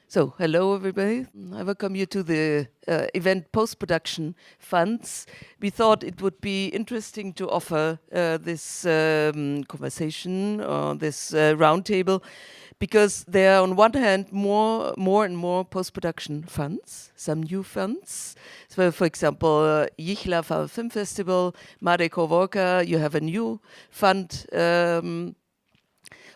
So, hello everybody. I welcome you to the event Post-Production Funds. We thought it would be interesting to offer this conversation or this roundtable because there are on one hand more and more post-production funds, some new funds. So for example, Jihlava Film Festival, Marek Hovorka, you have a new fund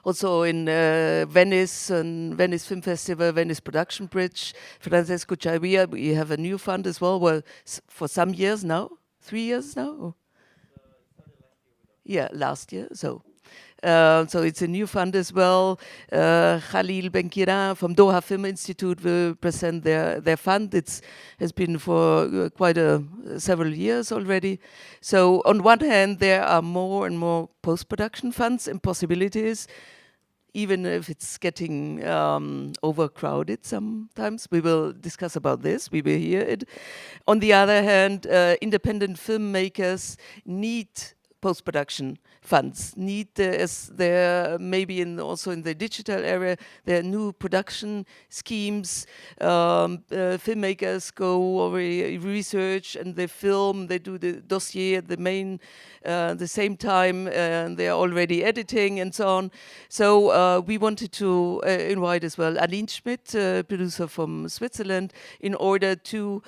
also in Venice and Venice Film Festival, Venice Production Bridge, Francesco Chaivia, we have a new fund as well. Well, for some years now, 3 years now? Yeah, last year. So it's a new fund as well. Khalil Benkiran from Doha Film Institute will present their fund. It has been for quite several years already. So on one hand, there are more and more post-production funds and possibilities, even if it's getting overcrowded sometimes. We will discuss about this. We will hear it. On the other hand, independent filmmakers need post-production funds, as there maybe also in the digital area, there are new production schemes. Filmmakers go over research and they film, they do the dossier at the same time, and they are already editing and so on. So we wanted to invite as well Aline Schmidt, producer from Switzerland, in order to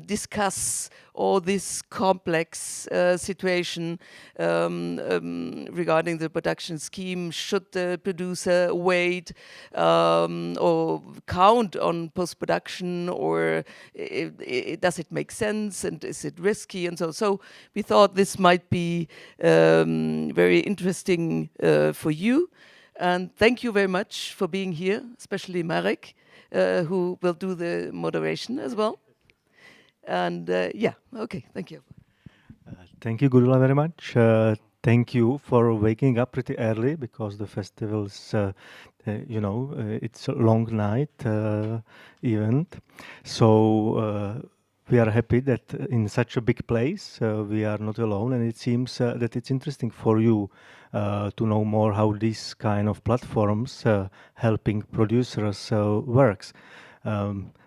discuss all this complex situation regarding the production scheme. Should the producer wait or count on post-production, or does it make sense, and is it risky, and so. So we thought this might be very interesting for you. And thank you very much for being here, especially Marek, who will do the moderation as well. And yeah, okay, thank you. Thank you, Gudula, very much. Thank you for waking up pretty early because the festival's, it's a long night event. So we are happy that in such a big place we are not alone, and it seems that it's interesting for you to know more how these kind of platforms helping producers works.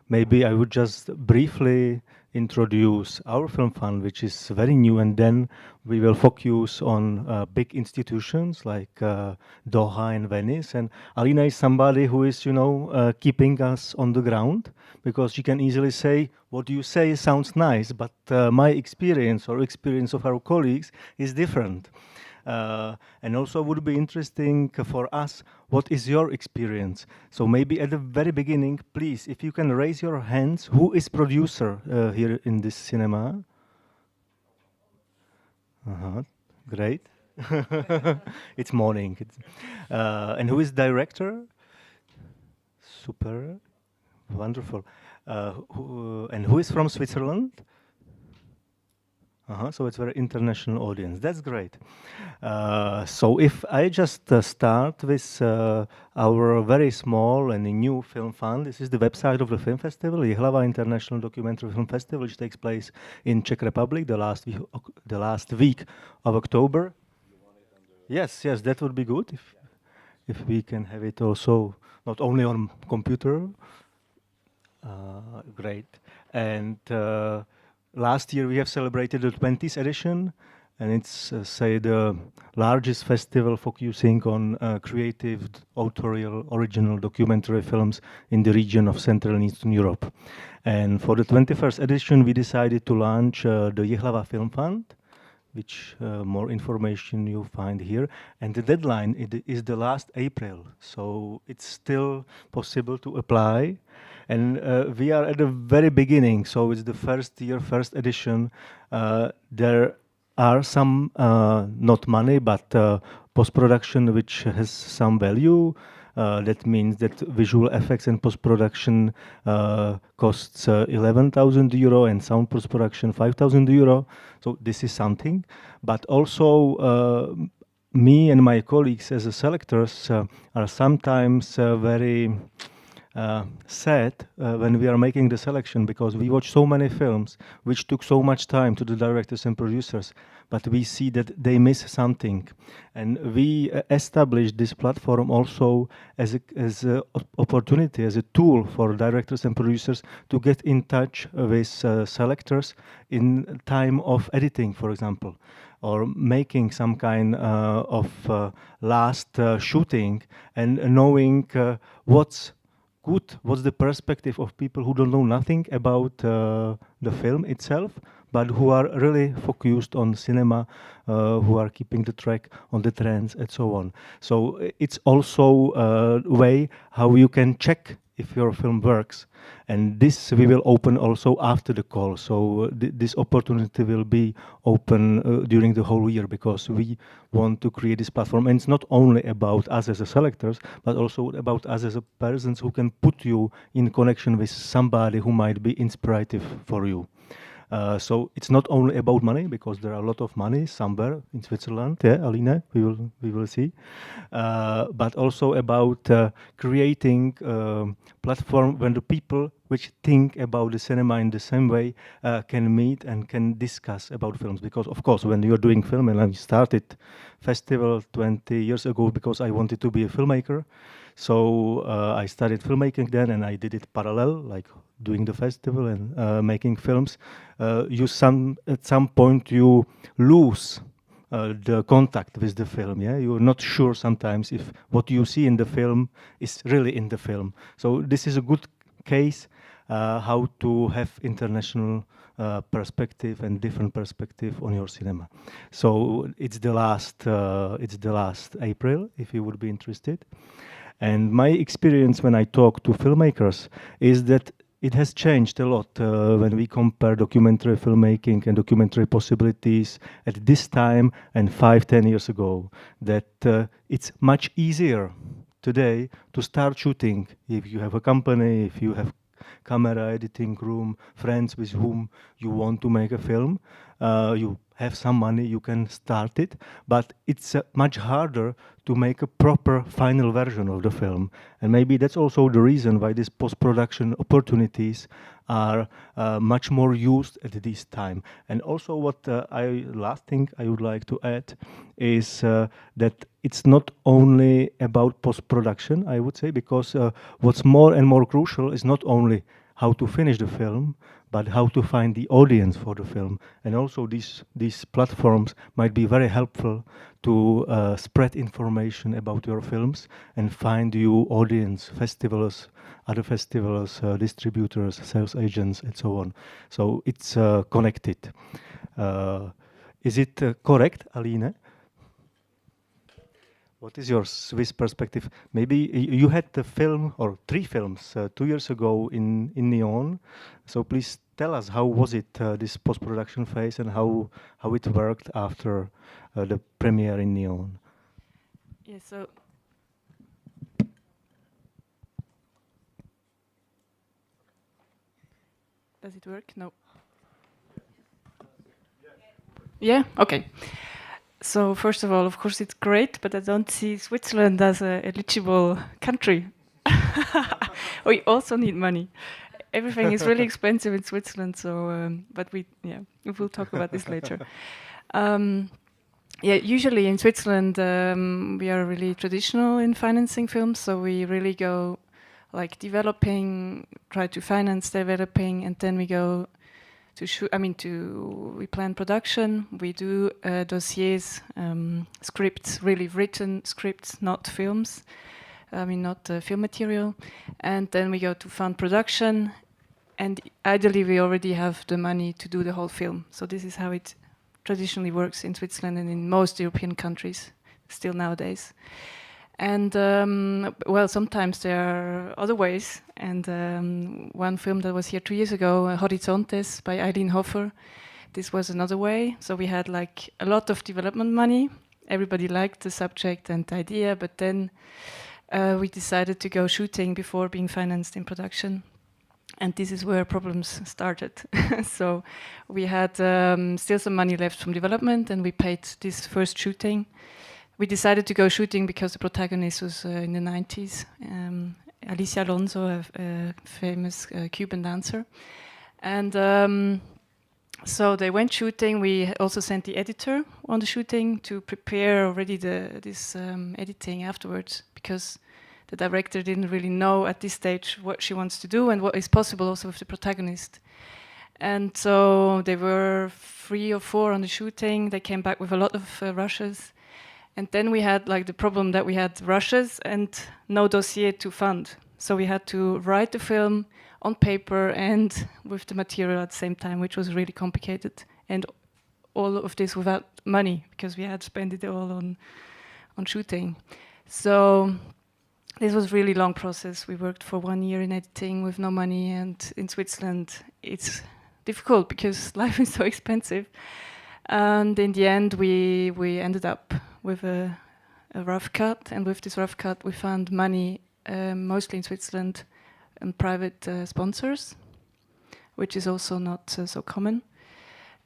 Maybe I would just briefly introduce our film fund, which is very new, and then we will focus on big institutions like Doha and Venice. And Alina is somebody who is, keeping us on the ground, because she can easily say, what you say sounds nice, but my experience or experience of our colleagues is different. And also would be interesting for us, what is your experience? So maybe at the very beginning, please, if you can raise your hands, who is producer here in this cinema? Great. It's morning. And who is director? Super, wonderful. And who is from Switzerland? So it's a very international audience. That's great. So if I just start with our very small and new film fund, this is the website of the film festival, Jihlava International Documentary Film Festival, which takes place in Czech Republic the last week of October. Yes, that would be good if we can have it also not only on computer. Great. And last year we have celebrated the 20th edition, and it's, say, the largest festival focusing on creative, authorial, original documentary films in the region of Central and Eastern Europe. And for the 21st edition, we decided to launch the Jihlava Film Fund, which more information you find here. And the deadline is the last April, so it's still possible to apply. And we are at the very beginning, so it's the first year, first edition. There are some, not money, but post-production which has some value. That means that visual effects and post-production costs 11,000 euro and sound post-production 5,000 euro. So this is something. But also me and my colleagues as selectors are sometimes very sad when we are making the selection, because we watch so many films which took so much time to the directors and producers, but we see that they miss something. And we established this platform also as a opportunity, as a tool for directors and producers to get in touch with selectors in time of editing, for example, or making some kind of last shooting, and knowing what's good, what's the perspective of people who don't know nothing about the film itself, but who are really focused on cinema, who are keeping the track on the trends and so on. So it's also a way how you can check if your film works. And this we will open also after the call. So this opportunity will be open during the whole year, because we want to create this platform. And it's not only about us as a selectors, but also about us as a persons who can put you in connection with somebody who might be inspirative for you. So it's not only about money, because there are a lot of money somewhere in Switzerland. Yeah, Aline, we will see. But also about creating platform when the people which think about the cinema in the same way can meet and can discuss about films. Because of course, when you're doing film, and I started festival 20 years ago because I wanted to be a filmmaker. So I started filmmaking then, and I did it parallel, like doing the festival and making films. At some point you lose the contact with the film. Yeah, you're not sure sometimes if what you see in the film is really in the film. So this is a good case how to have international perspective and different perspective on your cinema. So it's the last April, if you would be interested. And my experience when I talk to filmmakers is that it has changed a lot when we compare documentary filmmaking and documentary possibilities at this time and 5-10 years ago. That it's much easier today to start shooting if you have a company, if you have camera, editing room, friends with whom you want to make a film. You have some money, you can start it, but it's much harder to make a proper final version of the film. And maybe that's also the reason why these post-production opportunities are much more used at this time. And also what last thing I would like to add is that it's not only about post-production, I would say, because what's more and more crucial is not only how to finish the film, but how to find the audience for the film. And also these platforms might be very helpful to spread information about your films and find you audience, festivals, other festivals, distributors, sales agents, and so on. So it's connected. Is it correct, Aline? What is your Swiss perspective? Maybe you had the film, or 3 films, 2 years ago in Nyon. So please tell us, how was it, this post-production phase, and how it worked after the premiere in Nyon? Yeah, so does it work? No. Yeah, okay. So first of all, of course, it's great, but I don't see Switzerland as an eligible country. We also need money. Everything is really expensive in Switzerland. So, but we will talk about this later. Yeah, usually in Switzerland, we are really traditional in financing films. So we really go like developing, try to finance developing, and then we go to shoot. We plan production. We do dossiers, scripts, really written scripts, not films. Not film material. And then we go to fund production. And ideally, we already have the money to do the whole film. So this is how it traditionally works in Switzerland and in most European countries, still nowadays. And sometimes there are other ways. And one film that was here 2 years ago, Horizontes by Eileen Hofer, this was another way. So we had like a lot of development money. Everybody liked the subject and the idea, but then we decided to go shooting before being financed in production. And this is where problems started. So we had still some money left from development, and we paid this first shooting. We decided to go shooting because the protagonist was in the 90s, Alicia Alonso, a famous Cuban dancer. And so they went shooting. We also sent the editor on the shooting to prepare already this editing afterwards, because the director didn't really know at this stage what she wants to do and what is possible also with the protagonist. And so they were 3 or 4 on the shooting. They came back with a lot of rushes. And then we had like the problem that we had rushes and no dossier to fund. So we had to write the film on paper and with the material at the same time, which was really complicated. And all of this without money, because we had spent it all on shooting. So this was a really long process. We worked for 1 year in editing with no money, and in Switzerland it's difficult because life is so expensive. And in the end we ended up with a rough cut, and with this rough cut we found money mostly in Switzerland and private sponsors, which is also not so common.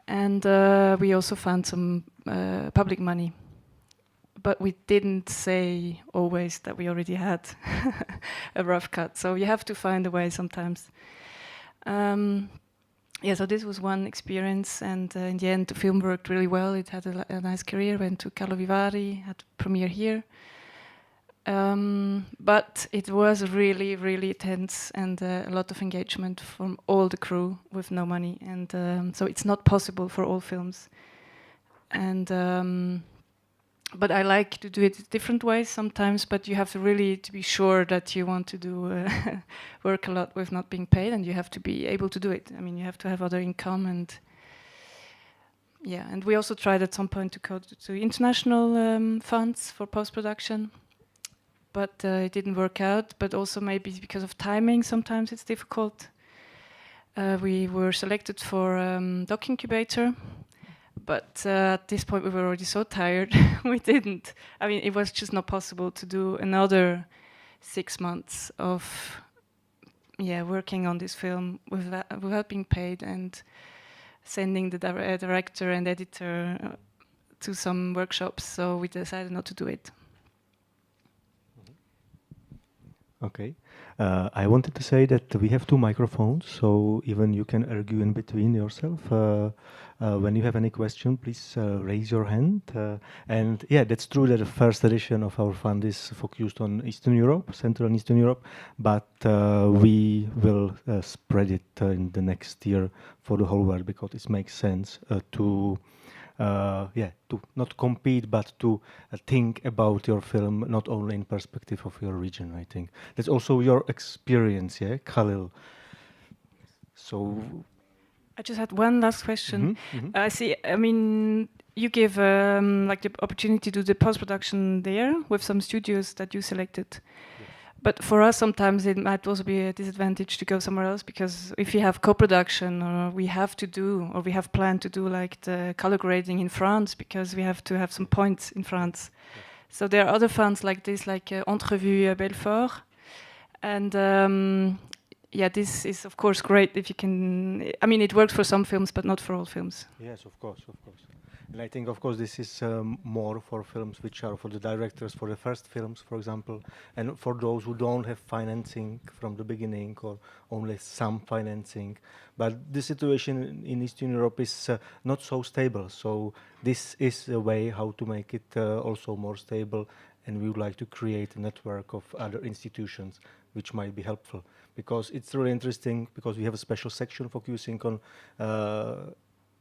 And we also found some public money. But we didn't say always that we already had a rough cut. So you have to find a way sometimes. Yeah, so this was one experience, and in the end the film worked really well. It had a nice career, went to Carlo Vivari, had premiere here. But it was really, really tense, and a lot of engagement from all the crew with no money. And so it's not possible for all films. And but I like to do it different ways sometimes, but you have to really to be sure that you want to do work a lot with not being paid, and you have to be able to do it. I mean, you have to have other income, and yeah. And we also tried at some point to go to international funds for post-production, but it didn't work out. But also maybe because of timing, sometimes it's difficult. We were selected for Doc Incubator, but at this point we were already so tired. We didn't. I mean, it was just not possible to do another 6 months of working on this film without being paid, and sending the director and editor to some workshops. So we decided not to do it. Okay. I wanted to say that we have 2 microphones, so even you can argue in between yourself. When you have any question, please raise your hand. And yeah, that's true that the first edition of our fund is focused on Eastern Europe, Central and Eastern Europe, but we will spread it in the next year for the whole world, because it makes sense to not compete, but to think about your film not only in perspective of your region. I think that's also your experience, yeah, Khalil. So I just had one last question. I see. I mean, you give like the opportunity to do the post-production there with some studios that you selected. Yes. But for us, sometimes it might also be a disadvantage to go somewhere else, because if you have co-production, or we have planned to do like the color grading in France, because we have to have some points in France. Yes. So there are other funds like this, like Entrevue Belfort, and this is of course great if you can. I mean, it works for some films, but not for all films. Yes, of course. And I think, of course, this is more for films which are for the directors, for the first films, for example, and for those who don't have financing from the beginning, or only some financing. But the situation in Eastern Europe is not so stable. So this is a way how to make it also more stable. And we would like to create a network of other institutions which might be helpful. Because it's really interesting, because we have a special section focusing on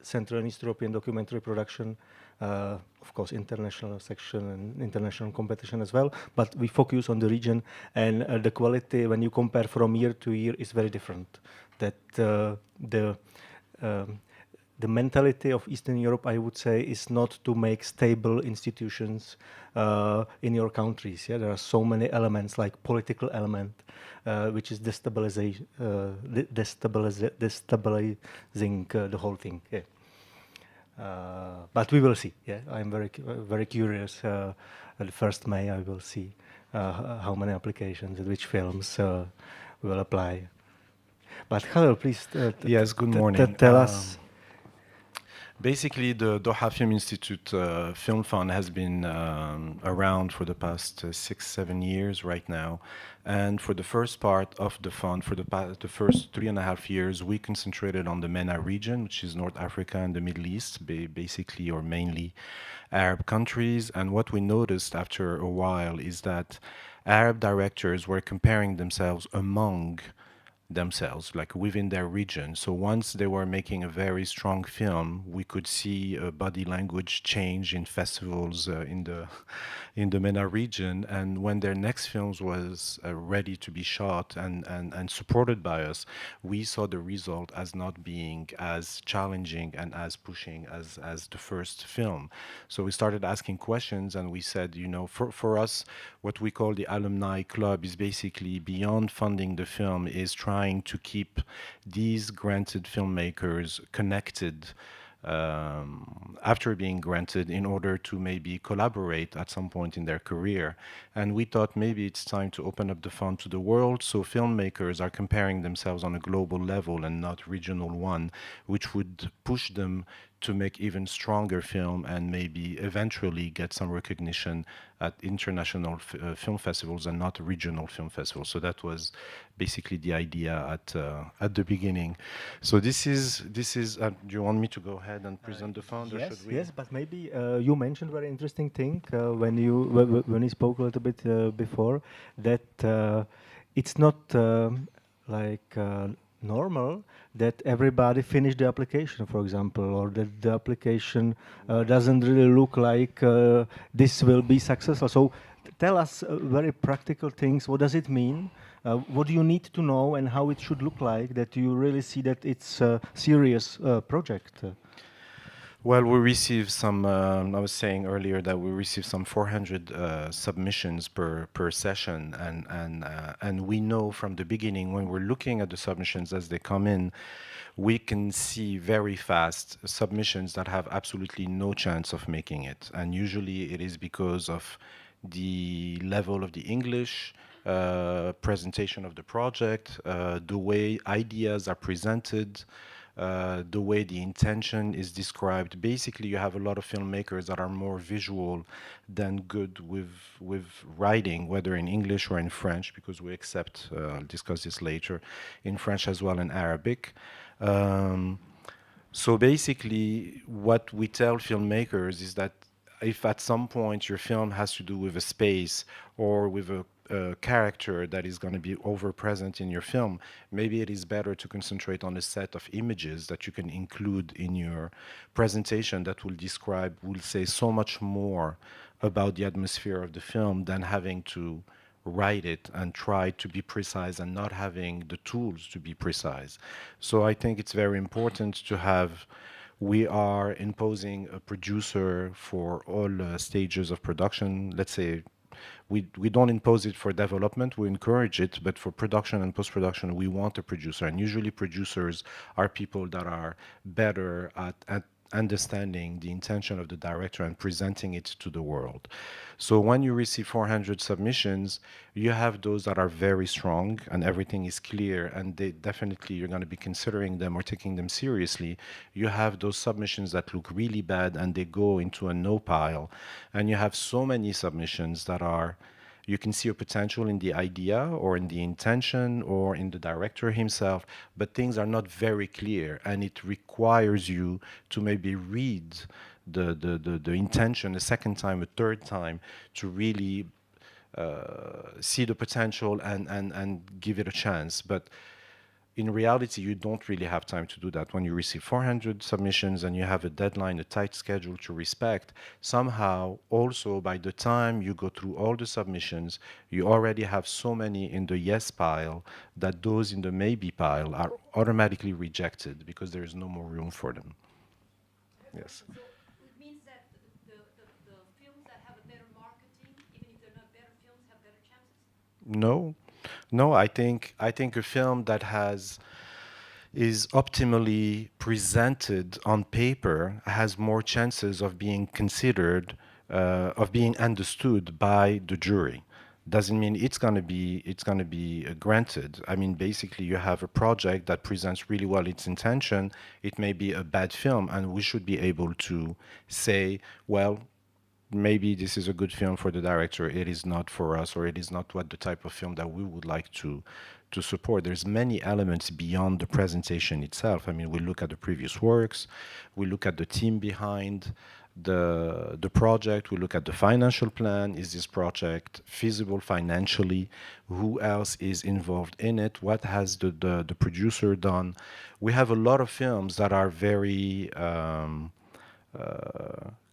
Central and East European documentary production, of course international section and international competition as well, but we focus on the region, and the quality when you compare from year to year is very different. That the mentality of Eastern Europe, I would say, is not to make stable institutions in your countries. Yeah, there are so many elements, like political element, which is destabilizing the whole thing. Yeah. But we will see. Yeah, I'm very curious. The 1st May, I will see how many applications and which films we will apply. But Khalil, please. Yes. Good morning. Tell us. Basically, the Doha Film Institute Film Fund has been around for the past 6, 7 years right now. And for the first part of the fund, for the first 3.5 years, we concentrated on the MENA region, which is North Africa and the Middle East, basically or mainly Arab countries. And what we noticed after a while is that Arab directors were comparing themselves among themselves, like within their region. So once they were making a very strong film, we could see a body language change in festivals in the in the MENA region. And when their next films was ready to be shot and supported by us, we saw the result as not being as challenging and as pushing as the first film. So we started asking questions, and we said, you know, for us, what we call the alumni club is basically beyond funding the film, is trying to keep these granted filmmakers connected after being granted, in order to maybe collaborate at some point in their career. And we thought maybe it's time to open up the fund to the world, so filmmakers are comparing themselves on a global level and not regional one, which would push them to make even stronger film and maybe eventually get some recognition at international film festivals and not regional film festivals. So that was basically the idea at the beginning. So this is do you want me to go ahead and present the fund, or Yes, should we? yes, but maybe you mentioned very interesting thing when you spoke a little bit before, that it's not like normal that everybody finished the application, for example, or that the application doesn't really look like this will be successful. So tell us very practical things. What does it mean? What do you need to know, and how it should look like that you really see that it's a serious project? Well, we received some, I was saying earlier that we received some 400 submissions per session, and we know from the beginning, when we're looking at the submissions as they come in, we can see very fast submissions that have absolutely no chance of making it. And usually it is because of the level of the English, presentation of the project, the way ideas are presented, the way the intention is described. Basically, you have a lot of filmmakers that are more visual than good with writing, whether in English or in French, because we accept, I'll discuss this later, in French as well and Arabic. So basically, what we tell filmmakers is that if at some point your film has to do with a space or with a character that is going to be over present in your film, maybe it is better to concentrate on a set of images that you can include in your presentation that will describe, will say so much more about the atmosphere of the film than having to write it and try to be precise and not having the tools to be precise. So I think it's very important to have, we are imposing a producer for all stages of production. Let's say we don't impose it for development, we encourage it, but for production and post-production, we want a producer. And usually producers are people that are better at understanding the intention of the director and presenting it to the world. So when you receive 400 submissions, you have those that are very strong and everything is clear, and they definitely, you're going to be considering them or taking them seriously. You have those submissions that look really bad and they go into a no pile. And you have so many submissions that are, you can see a potential in the idea or in the intention or in the director himself, but things are not very clear, and it requires you to maybe read the intention a second time, a third time, to really see the potential and give it a chance. But in reality, you don't really have time to do that. When you receive 400 submissions and you have a deadline, a tight schedule to respect, somehow also by the time you go through all the submissions, you already have so many in the yes pile that those in the maybe pile are automatically rejected because there is no more room for them. Yes. So it means that the films that have a better marketing, even if they're not better films, have better chances? No, I think a film that is optimally presented on paper has more chances of being considered, of being understood by the jury. doesn't mean it's gonna be granted. I mean, basically, you have a project that presents really well its intention. It may be a bad film, and we should be able to say, well, maybe this is a good film for the director. It is not for us, or it is not what the type of film that we would like to support. There's many elements beyond the presentation itself. I mean, we look at the previous works, we look at the team behind the project, we look at the financial plan. Is this project feasible financially? Who else is involved in it? What has the producer done? We have a lot of films that are very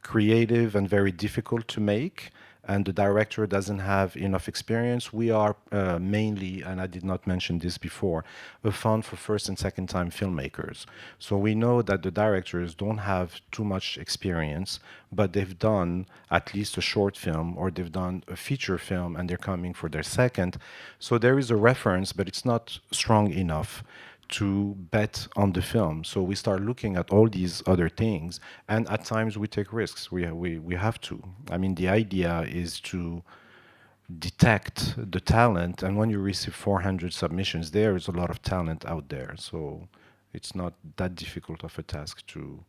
creative and very difficult to make, and the director doesn't have enough experience. We are mainly, and I did not mention this before, a fund for first and second time filmmakers. So we know that the directors don't have too much experience, but they've done at least a short film, or they've done a feature film, and they're coming for their second. So there is a reference, but it's not strong enough to bet on the film. So we start looking at all these other things, and at times we take risks. We have to. I mean, the idea is to detect the talent, and when you receive 400 submissions, there is a lot of talent out there. So it's not that difficult of a task to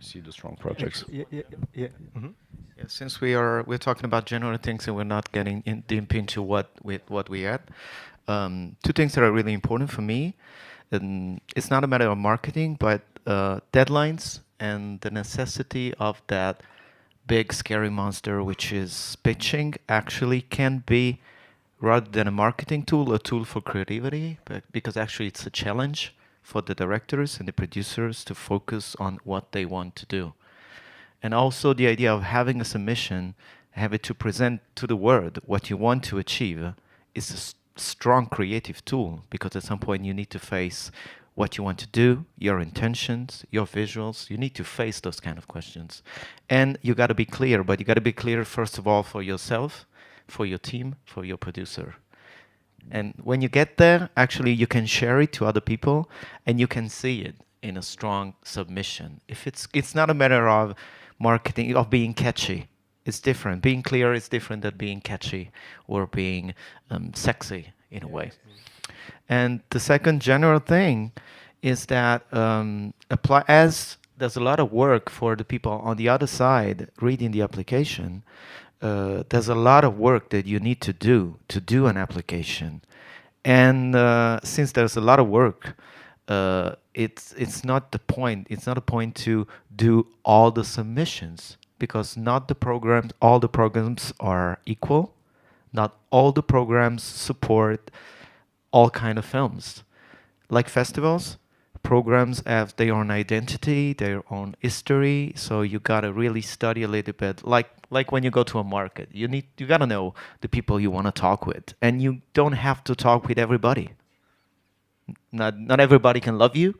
see the strong projects. Yeah. Mm-hmm. Yeah, since we're talking about general things and we're not getting in deep into what we had, two things that are really important for me. It's not a matter of marketing, but deadlines and the necessity of that big scary monster, which is pitching, actually can be, rather than a marketing tool, a tool for creativity, because actually it's a challenge for the directors and the producers to focus on what they want to do. And also the idea of having a submission, have it to present to the world what you want to achieve, is a strong creative tool, because at some point you need to face what you want to do, your intentions, your visuals. You need to face those kind of questions. And you got to be clear, but you got to be clear first of all for yourself, for your team, for your producer. And when you get there, actually you can share it to other people and you can see it in a strong submission. If it's not a matter of marketing, of being catchy. It's different. Being clear is different than being catchy or being sexy in a way. And the second general thing is that as there's a lot of work for the people on the other side reading the application, there's a lot of work that you need to do an application. And since there's a lot of work, it's not the point. It's not a point to do all the submissions, because not all the programs are equal. Not all the programs support all kind of films. Like festivals, programs have their own identity, their own history. So you gotta really study a little bit. Like when you go to a market, you gotta know the people you want to talk with, and you don't have to talk with everybody. Not everybody can love you,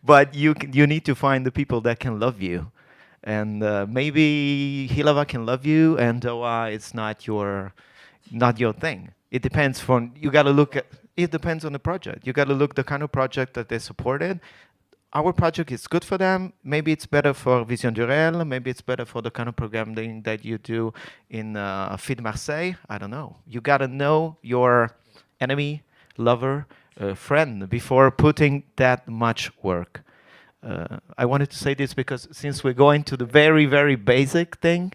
but you need to find the people that can love you. And maybe Hilava can love you, and Doha it's not your thing. It depends you got to look at. It depends on the project. You got to look the kind of project that they supported. Our project is good for them. Maybe it's better for Vision du Réel. Maybe it's better for the kind of programming that you do in Feed Marseille. I don't know. You got to know your enemy, lover, friend before putting that much work. I wanted to say this because since we're going to the very, very basic thing,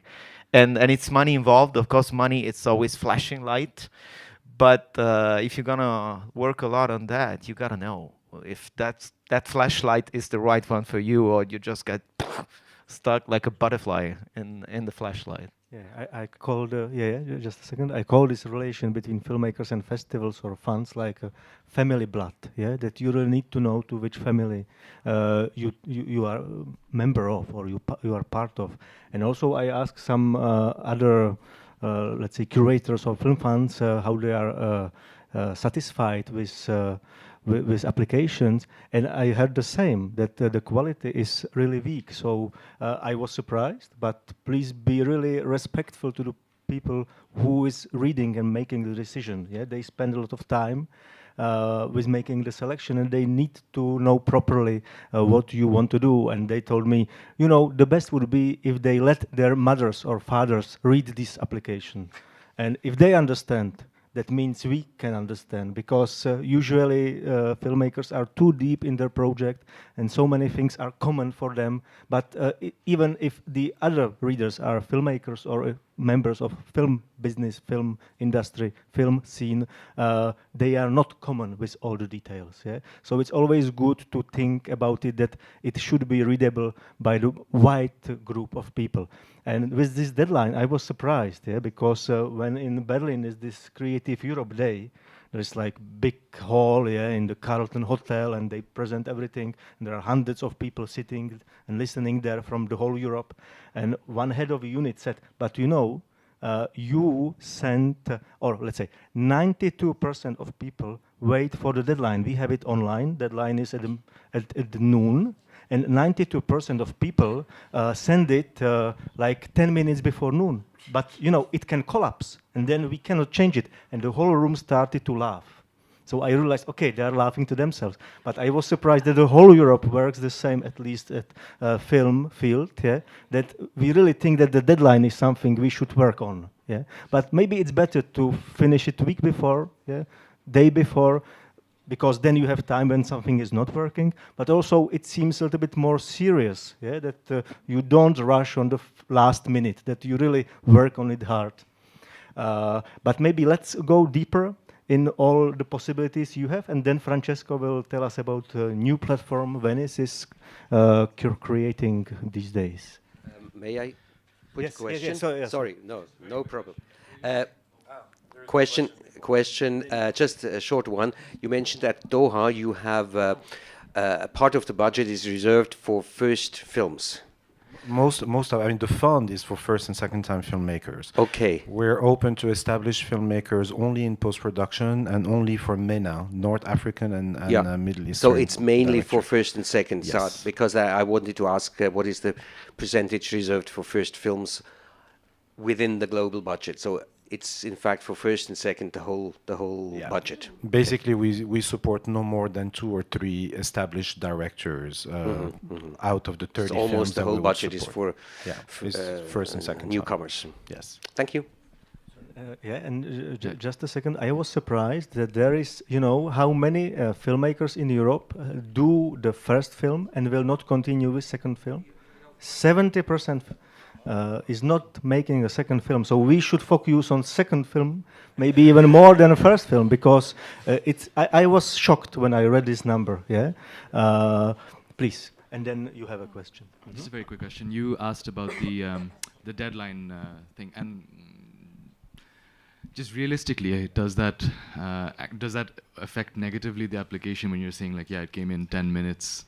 and it's money involved, of course, money, it's always flashing light. But if you're going to work a lot on that, you got to know if that flashlight is the right one for you, or you just get stuck like a butterfly in the flashlight. Yeah, I call just a second. I call this relation between filmmakers and festivals or funds like a family blood. Yeah, that you really need to know to which family you are a member of, or you are part of. And also, I ask some other, let's say, curators of film funds how they are satisfied with applications, and I heard the same, that the quality is really weak. So I was surprised, but please be really respectful to the people who is reading and making the decision. Yeah, they spend a lot of time with making the selection, and they need to know properly what you want to do. And they told me, you know, the best would be if they let their mothers or fathers read this application. And if they understand, that means we can understand, because usually filmmakers are too deep in their project and so many things are common for them. But even if the other readers are filmmakers or members of film business, film industry, film scene, they are not common with all the details. Yeah? So it's always good to think about it, that it should be readable by the wide group of people. And with this deadline, I was surprised, yeah, because when in Berlin is this Creative Europe Day, there's like big hall, yeah, in the Carlton Hotel, and they present everything. And there are hundreds of people sitting and listening there from the whole Europe. And one head of a unit said, "But you know, you sent, or let's say, 92% of people wait for the deadline. We have it online. Deadline is at noon." And 92% of people send it like 10 minutes before noon. But, you know, it can collapse, and then we cannot change it. And the whole room started to laugh. So I realized, okay, they are laughing to themselves. But I was surprised that the whole Europe works the same, at least at film field, yeah? That we really think that the deadline is something we should work on. Yeah? But maybe it's better to finish it week before, yeah? Day before, because then you have time when something is not working. But also it seems a little bit more serious, yeah? That you don't rush on the last minute, that you really work on it hard. But maybe let's go deeper in all the possibilities you have, and then Francesco will tell us about a new platform Venice is creating these days. May I put Yes, a question? yes, yes, Sorry, no problem. Question, just a short one. You mentioned at Doha you have a part of the budget is reserved for first films. Most of, I mean, the fund is for first and second time filmmakers. Okay. We're open to established filmmakers only in post-production and only for MENA, North African and Middle Eastern. So it's mainly for first and second. Yes. So because I wanted to ask what is the percentage reserved for first films within the global budget. So it's in fact for first and second the whole budget. Basically, we support no more than 2 or 3 established directors out of the 30 So films almost the that whole we will budget is support. for first and second newcomers. Yes. Thank you. Yeah, and just a second, I was surprised that there is, you know, how many filmmakers in Europe do the first film and will not continue with second film. 70% is not making a second film. So we should focus on second film, maybe even more than a first film, because I was shocked when I read this number, yeah? Please, and then you have a question. Just a very quick question. You asked about the deadline thing, and just realistically, does that affect negatively the application when you're saying like, yeah, it came in 10 minutes?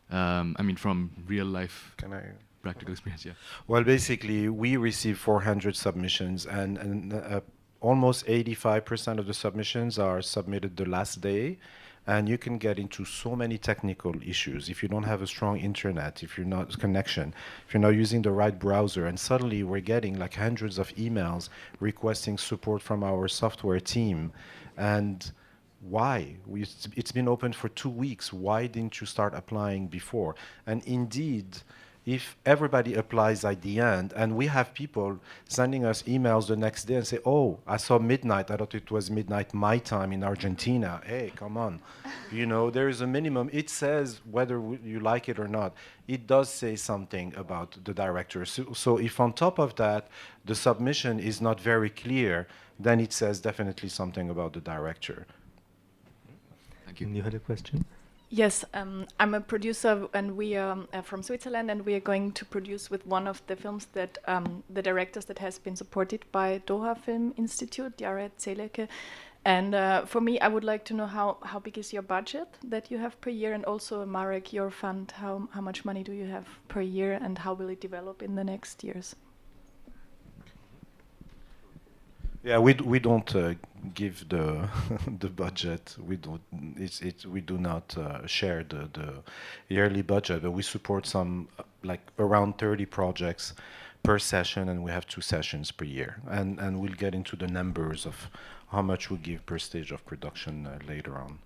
I mean, from real life. Can I? Practical experience, yeah. Well, basically, we receive 400 submissions, and almost 85% of the submissions are submitted the last day, and you can get into so many technical issues if you don't have a strong internet, if you're not connection, if you're not using the right browser, and suddenly we're getting like hundreds of emails requesting support from our software team, and why? It's been open for 2 weeks. Why didn't you start applying before? And indeed, if everybody applies at the end, and we have people sending us emails the next day and say, oh, I saw midnight, I thought it was midnight my time in Argentina. Hey, come on. You know, there is a minimum. It says whether you like it or not. It does say something about the director. So if on top of that, the submission is not very clear, then it says definitely something about the director. Thank you. You had a question? Yes, I'm a producer, and we are from Switzerland, and we are going to produce with one of the films that the directors that has been supported by Doha Film Institute, Jared Zeleke. And for me, I would like to know how big is your budget that you have per year, and also Marek, your fund, how much money do you have per year, and how will it develop in the next years? Yeah, we don't give the the budget. We do not share the yearly budget, but we support some like around 30 projects per session, and we have 2 sessions per year. And we'll get into the numbers how much we give per stage of production later on.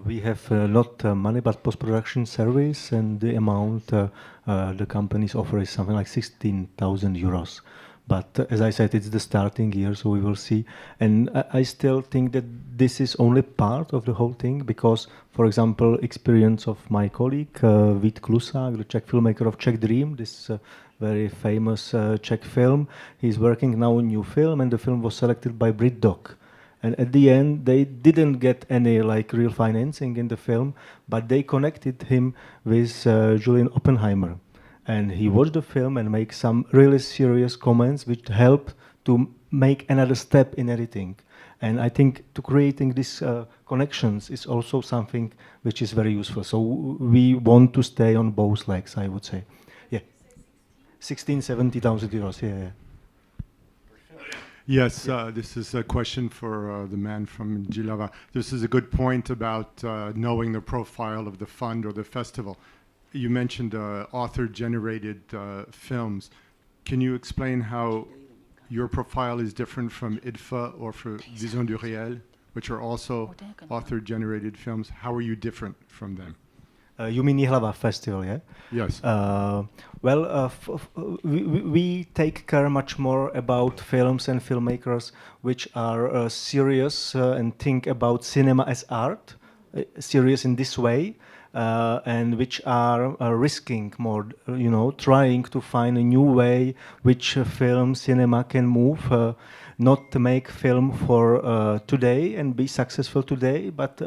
We have not money, but post-production service, and the amount the companies offer is something like 16,000 euros. But as I said, it's the starting year, so we will see. And I still think that this is only part of the whole thing, because, for example, experience of my colleague, Vít Klusák, the Czech filmmaker of Czech Dream, this very famous Czech film, he's working now on a new film, and the film was selected by BritDoc. And at the end, they didn't get any like real financing in the film, but they connected him with Julian Oppenheimer. And he watched the film and make some really serious comments which help to make another step in editing. And I think to creating these connections is also something which is very useful. So we want to stay on both legs, I would say. Yeah. 70,000 euros, yeah. Yes, this is a question for the man from Jilava. This is a good point about knowing the profile of the fund or the festival. You mentioned author-generated films. Can you explain how your profile is different from IDFA or for Vision du Réel, which are also author-generated films? How are you different from them? You mean Jihlava Festival, yeah? Yes. We take care much more about films and filmmakers which are serious and think about cinema as art, serious in this way, and which are risking more, trying to find a new way which film, cinema can move, not to make film for today and be successful today, but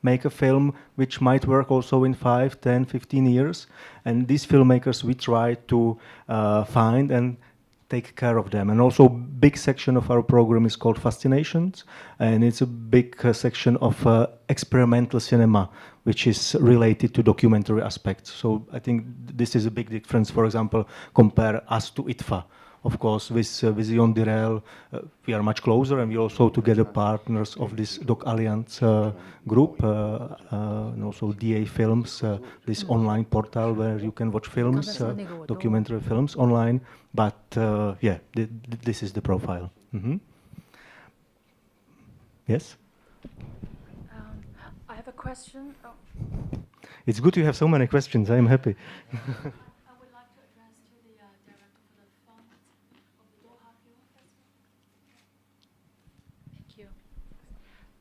make a film which might work also in 5, 10, 15 years. And these filmmakers we try to find and take care of them. And also big section of our program is called Fascinations, and it's a big section of experimental cinema, which is related to documentary aspects. So I think this is a big difference, for example, compare us to ITFA. Of course, with Vision du Réel, we are much closer, and we also together partners of this Doc Alliance group, and also DA Films, this online portal where you can watch films, documentary films online. But yeah, this is the profile. Mm-hmm. Yes? I have a question. Oh. It's good you have so many questions. I am happy.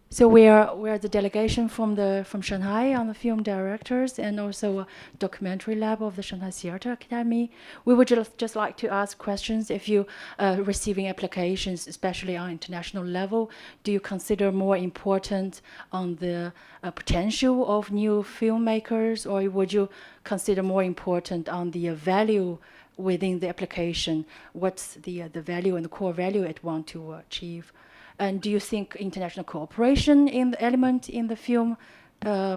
So we are the delegation from Shanghai on the film directors and also a documentary lab of the Shanghai Theatre Academy. We would just like to ask questions. If you receiving applications, especially on international level, do you consider more important on the potential of new filmmakers, or would you consider more important on the value within the application? What's the value and the core value it want to achieve? And do you think international cooperation in the element in the film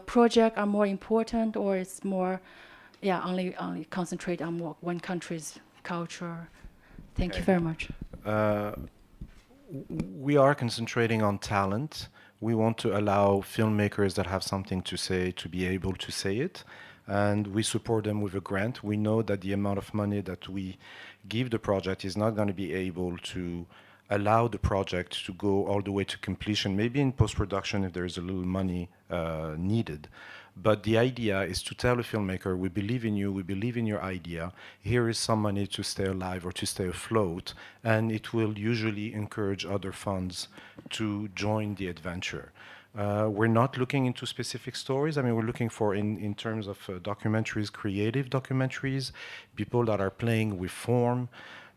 project are more important, or it's more, only concentrate on one country's culture? Thank you very much. We are concentrating on talent. We want to allow filmmakers that have something to say to be able to say it, and we support them with a grant. We know that the amount of money that we give the project is not going to be able to allow the project to go all the way to completion, maybe in post-production if there's a little money needed. But the idea is to tell a filmmaker, we believe in you, we believe in your idea, here is some money to stay alive or to stay afloat, and it will usually encourage other funds to join the adventure. We're not looking into specific stories. I mean, we're looking for, in terms of documentaries, creative documentaries, people that are playing with form,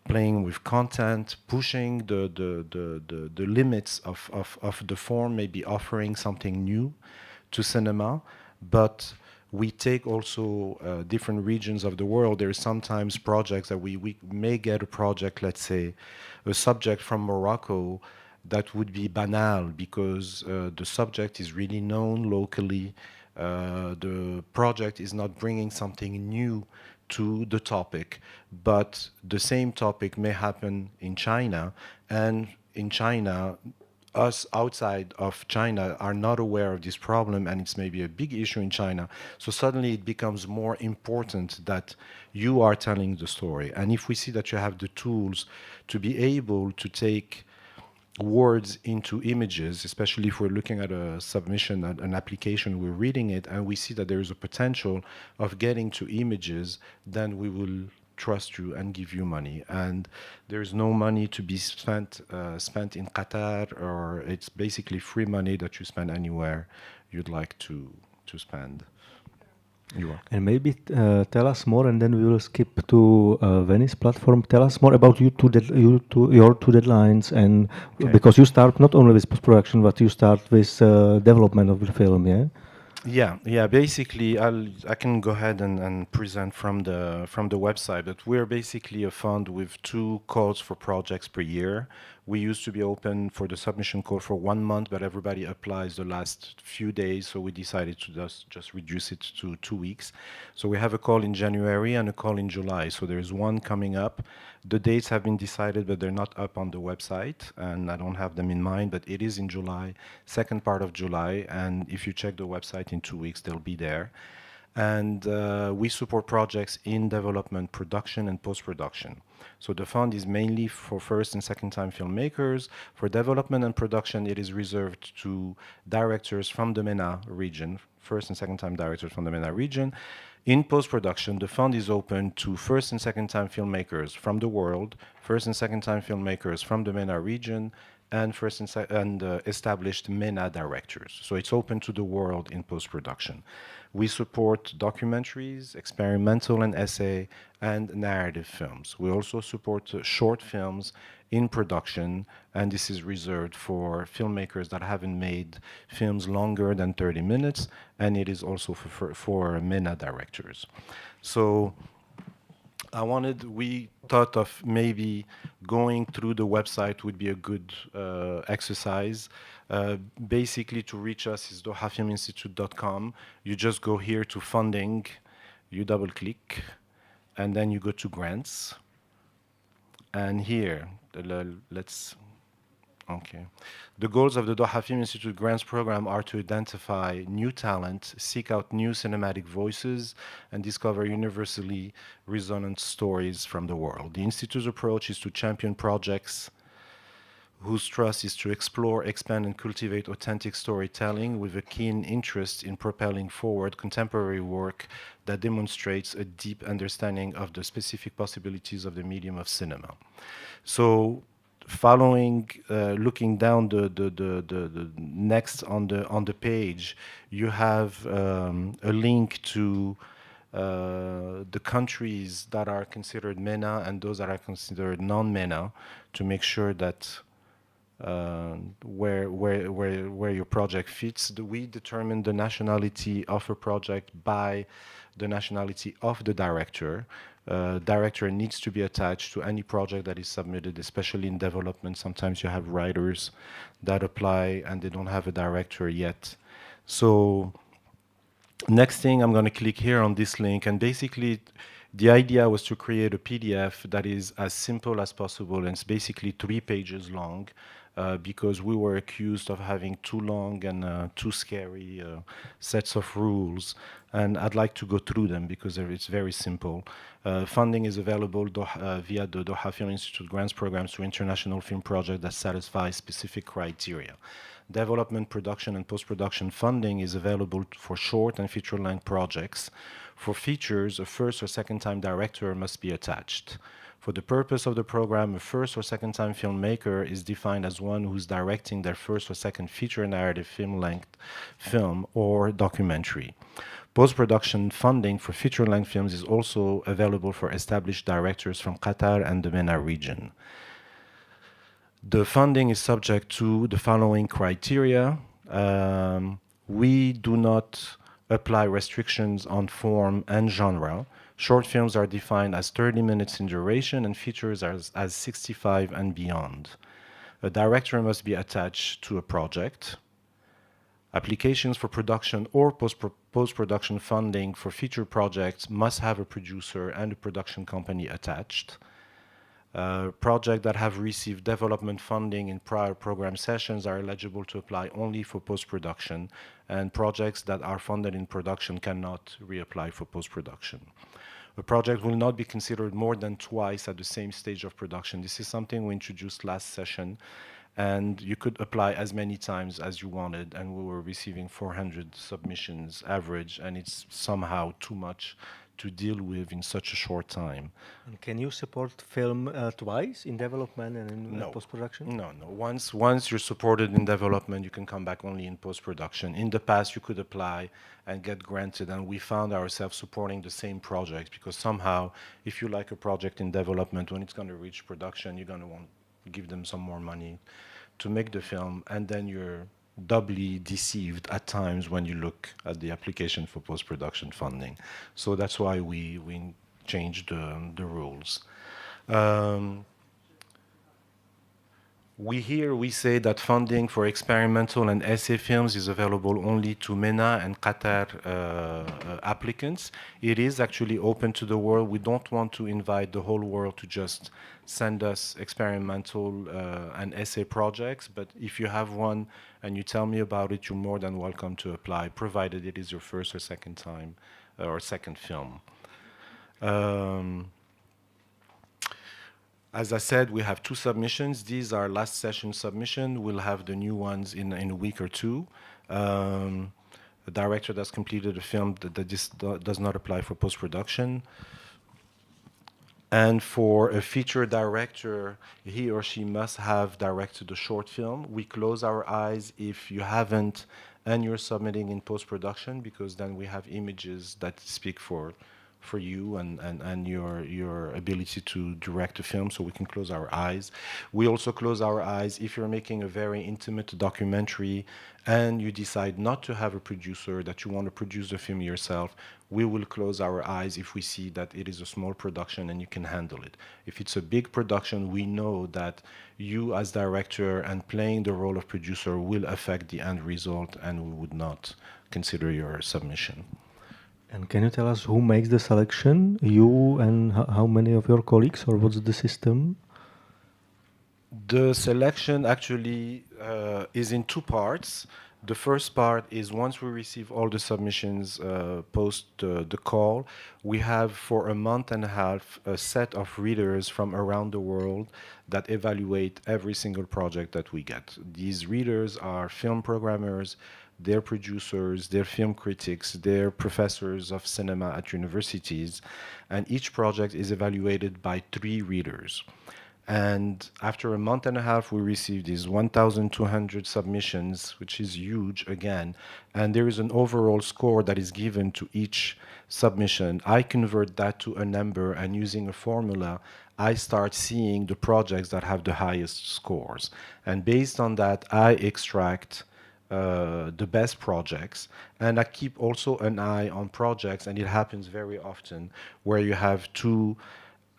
playing with content, pushing the limits of the form, maybe offering something new to cinema. But we take also different regions of the world. There are sometimes projects that we may get a project, let's say, a subject from Morocco that would be banal because the subject is really known locally. The project is not bringing something new to the topic, but the same topic may happen in China, and in China, us outside of China are not aware of this problem, and it's maybe a big issue in China. So suddenly it becomes more important that you are telling the story. And if we see that you have the tools to be able to take words into images, especially if we're looking at a submission, an application, we're reading it, and we see that there is a potential of getting to images, then we will trust you and give you money. And there's no money to be spent in Qatar, or it's basically free money that you spend anywhere you'd like to spend. You're welcome. And maybe tell us more, and then we will skip to Venice platform. Tell us more about your two deadlines, and because you start not only with post-production, but you start with development of the film, yeah? Yeah. Basically, I can go ahead and present from the website. But we're basically a fund with 2 calls for projects per year. We used to be open for the submission call for 1 month, but everybody applies the last few days, so we decided to just reduce it to 2 weeks. So we have a call in January and a call in July. So there's one coming up. The dates have been decided, but they're not up on the website, and I don't have them in mind, but it is in July, second part of July, and if you check the website in 2 weeks, they'll be there. And we support projects in development, production, and post-production. So the fund is mainly for first and second-time filmmakers. For development and production, it is reserved to directors from the MENA region, first and second-time directors from the MENA region. In post-production, the fund is open to first and second-time filmmakers from the world, first and second-time filmmakers from the MENA region, and established MENA directors. So it's open to the world in post-production. We support documentaries, experimental and essay, and narrative films. We also support short films in production, and this is reserved for filmmakers that haven't made films longer than 30 minutes, and it is also for MENA directors. So we thought of maybe going through the website would be a good exercise. Basically, to reach us is dohafilminstitute.com. You just go here to funding, you double click, and then you go to grants. And here, the goals of the Doha Film Institute Grants Program are to identify new talent, seek out new cinematic voices, and discover universally resonant stories from the world. The Institute's approach is to champion projects whose trust is to explore, expand, and cultivate authentic storytelling with a keen interest in propelling forward contemporary work that demonstrates a deep understanding of the specific possibilities of the medium of cinema. So, following, looking down the next on the page, you have a link to the countries that are considered MENA and those that are considered non-MENA, to make sure that where your project fits. We determine the nationality of a project by the nationality of the director. Director needs to be attached to any project that is submitted, especially in development. Sometimes you have writers that apply and they don't have a director yet. So next thing, I'm going to click here on this link, and basically the idea was to create a PDF that is as simple as possible, and it's basically 3 pages long, because we were accused of having too long and too scary sets of rules. And I'd like to go through them because it's very simple. Funding is available via the Doha Film Institute grants programs to international film projects that satisfy specific criteria. Development, production, and post-production funding is available for short and feature-length projects. For features, a first or second-time director must be attached. For the purpose of the program, a first or second-time filmmaker is defined as one who's directing their first or second feature narrative film-length film or documentary. Post-production funding for feature-length films is also available for established directors from Qatar and the MENA region. The funding is subject to the following criteria. We do not apply restrictions on form and genre. Short films are defined as 30 minutes in duration and features as 65 and beyond. A director must be attached to a project. Applications for production or post-production funding for feature projects must have a producer and a production company attached. Projects that have received development funding in prior program sessions are eligible to apply only for post-production, and projects that are funded in production cannot reapply for post-production. A project will not be considered more than twice at the same stage of production. This is something we introduced last session, and you could apply as many times as you wanted, and we were receiving 400 submissions average, and it's somehow too much to deal with in such a short time. And can you support film twice, in development and in No. post-production? No. Once you're supported in development, you can come back only in post-production. In the past, you could apply and get granted, and we found ourselves supporting the same projects because somehow, if you like a project in development, when it's going to reach production, you're going to want to give them some more money to make the film, and then you're doubly deceived at times when you look at the application for post-production funding. So that's why we changed the rules. We say that funding for experimental and essay films is available only to MENA and Qatar applicants. It is actually open to the world. We don't want to invite the whole world to just send us experimental and essay projects, but if you have one and you tell me about it, you're more than welcome to apply, provided it is your first or second time or second film. As I said, we have 2 submissions. These are last session submissions. We'll have the new ones in a week or 2. The director that's completed a film that just does not apply for post-production. And for a feature director, he or she must have directed a short film. We close our eyes if you haven't and you're submitting in post-production, because then we have images that speak for you and your ability to direct a film, so we can close our eyes. We also close our eyes if you're making a very intimate documentary and you decide not to have a producer, that you want to produce the film yourself. We will close our eyes if we see that it is a small production and you can handle it. If it's a big production, we know that you as director and playing the role of producer will affect the end result, and we would not consider your submission. And can you tell us who makes the selection? You and how many of your colleagues, or what's the system? The selection actually is in 2 parts. The first part is once we receive all the submissions post the call, we have for a month and a half a set of readers from around the world that evaluate every single project that we get. These readers are film programmers, they're producers, they're film critics, they're professors of cinema at universities, and each project is evaluated by 3 readers. And after a month and a half, we received these 1,200 submissions, which is huge again, and there is an overall score that is given to each submission. I convert that to a number, and using a formula, I start seeing the projects that have the highest scores. And based on that, I extract the best projects, and I keep also an eye on projects, and it happens very often where you have 2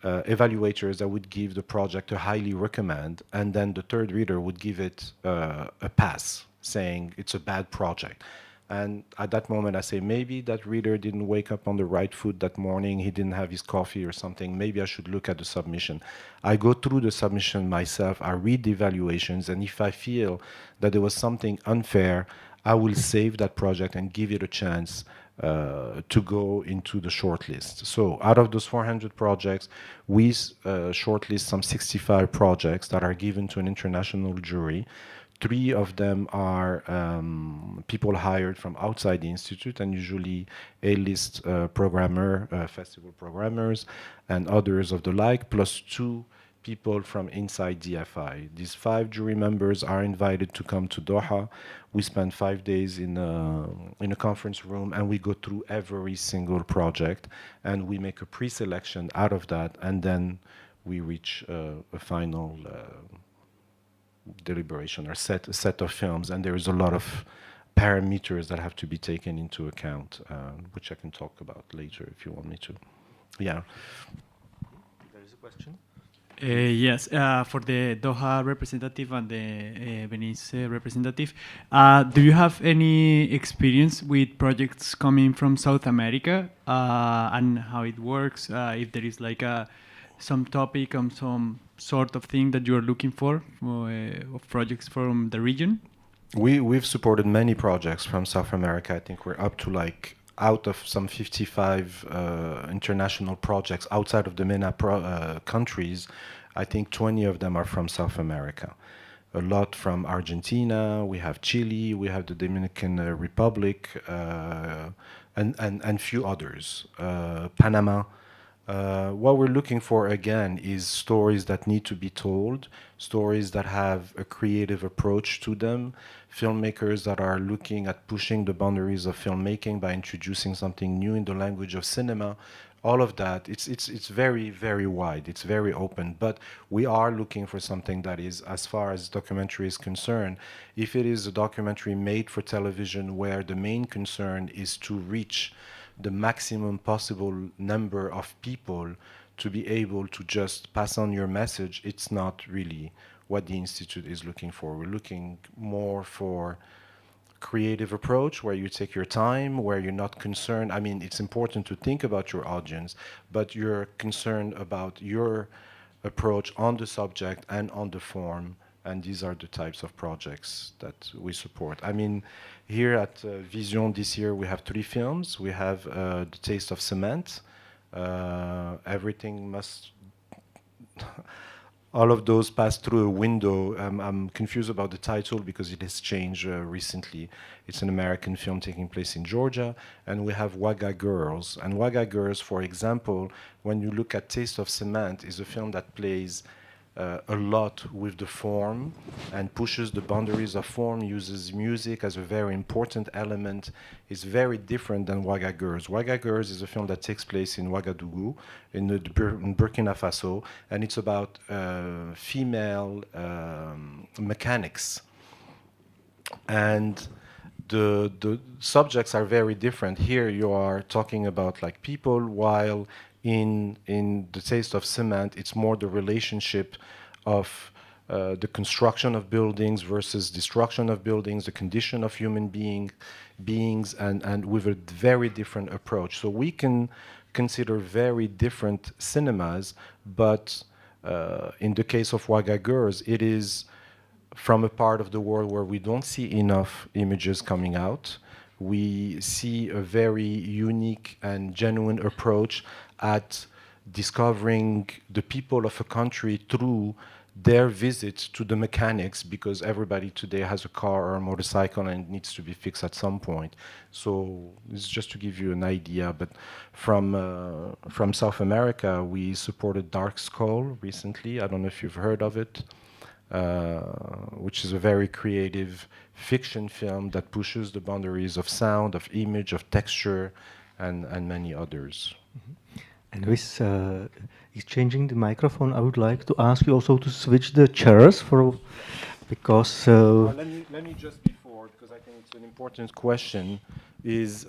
evaluators that would give the project a highly recommend, and then the 3rd reader would give it a pass, saying it's a bad project. And at that moment I say, maybe that reader didn't wake up on the right foot that morning, he didn't have his coffee or something, maybe I should look at the submission. I go through the submission myself, I read the evaluations, and if I feel that there was something unfair, I will save that project and give it a chance to go into the shortlist. So out of those 400 projects, we shortlist some 65 projects that are given to an international jury. 3 of them are people hired from outside the institute, and usually A-list programmer, festival programmers, and others of the like, plus 2 people from inside DFI. These 5 jury members are invited to come to Doha. We spend 5 days in a conference room, and we go through every single project, and we make a pre-selection out of that, and then we reach a final deliberation or set of films, and there is a lot of parameters that have to be taken into account, which I can talk about later if you want me to. Yeah. There is a question. Yes, for the Doha representative and the Venice representative, do you have any experience with projects coming from South America and how it works? If there is like some topic or some sort of thing that you are looking for of projects from the region? We've supported many projects from South America. I think we're up to like out of some 55 international projects outside of the MENA countries, I think 20 of them are from South America. a lot from Argentina, we have Chile, we have the Dominican Republic, and few others, Panama. What we're looking for again is stories that need to be told, stories that have a creative approach to them, filmmakers that are looking at pushing the boundaries of filmmaking by introducing something new in the language of cinema. All of that, it's very, very wide, it's very open, but we are looking for something that is, as far as documentary is concerned, if it is a documentary made for television where the main concern is to reach the maximum possible number of people to be able to just pass on your message, it's not really what the Institute is looking for. We're looking more for creative approach where you take your time, where you're not concerned. I mean, it's important to think about your audience, but you're concerned about your approach on the subject and on the form, and these are the types of projects that we support. I mean, here at Vision this year we have 3 films. We have The Taste of Cement, Everything Must... all of those pass through a window. I'm confused about the title because it has changed recently. It's an American film taking place in Georgia. And we have Wagga Girls. And Wagga Girls, for example, when you look at Taste of Cement, is a film that plays a lot with the form and pushes the boundaries of form, uses music as a very important element, is very different than Wagga Girls. Wagga Girls is a film that takes place in Ouagadougou, in Burkina Faso, and it's about female mechanics. And the subjects are very different. Here you are talking about like people, while in The Taste of Cement, it's more the relationship of the construction of buildings versus destruction of buildings, the condition of human beings, and with a very different approach. So we can consider very different cinemas, but in the case of Wagga Girls, it is from a part of the world where we don't see enough images coming out. We see a very unique and genuine approach at discovering the people of a country through their visits to the mechanics, because everybody today has a car or a motorcycle and it needs to be fixed at some point. So it's just to give you an idea. But from South America, we supported Dark Skull recently. I don't know if you've heard of it, which is a very creative fiction film that pushes the boundaries of sound, of image, of texture, and many others. Mm-hmm. And with exchanging the microphone, I would like to ask you also to switch the chairs because... let me just before, because I think it's an important question, is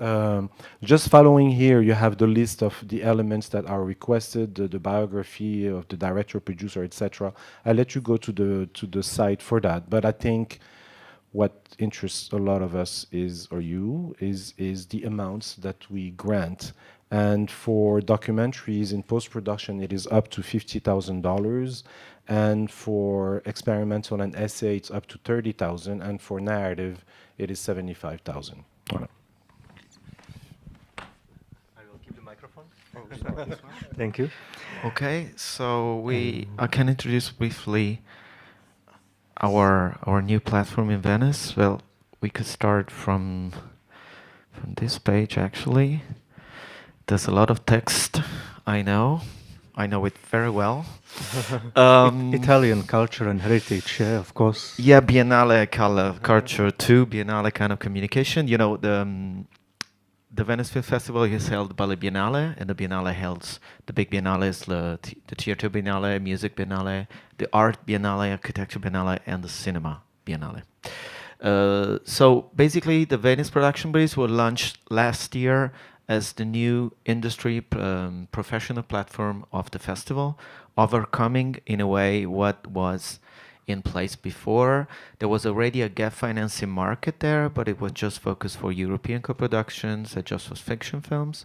just following here, you have the list of the elements that are requested, the biography of the director, producer, etc. I'll let you go to the site for that, but I think what interests a lot of us is the amounts that we grant. And for documentaries in post-production, it is up to $50,000. And for experimental and essay, it's up to $30,000. And for narrative, it is $75,000. Voilà. I will keep the microphone. Thank you. Okay, so I can introduce briefly our new platform in Venice. Well, we could start from this page actually. There's a lot of text. I know it very well. Italian culture and heritage, yeah, of course. Yeah, Biennale culture too. Biennale kind of communication. You know, the Venice Film Festival is held by the Biennale, and the Biennale holds the big Biennales, the Theater Biennale, Music Biennale, the Art Biennale, Architecture Biennale, and the Cinema Biennale. So basically, the Venice Production Base was launched last year as the new industry professional platform of the festival, overcoming in a way what was in place before. There was already a gap financing market there, but it was just focused for European co-productions, just for fiction films.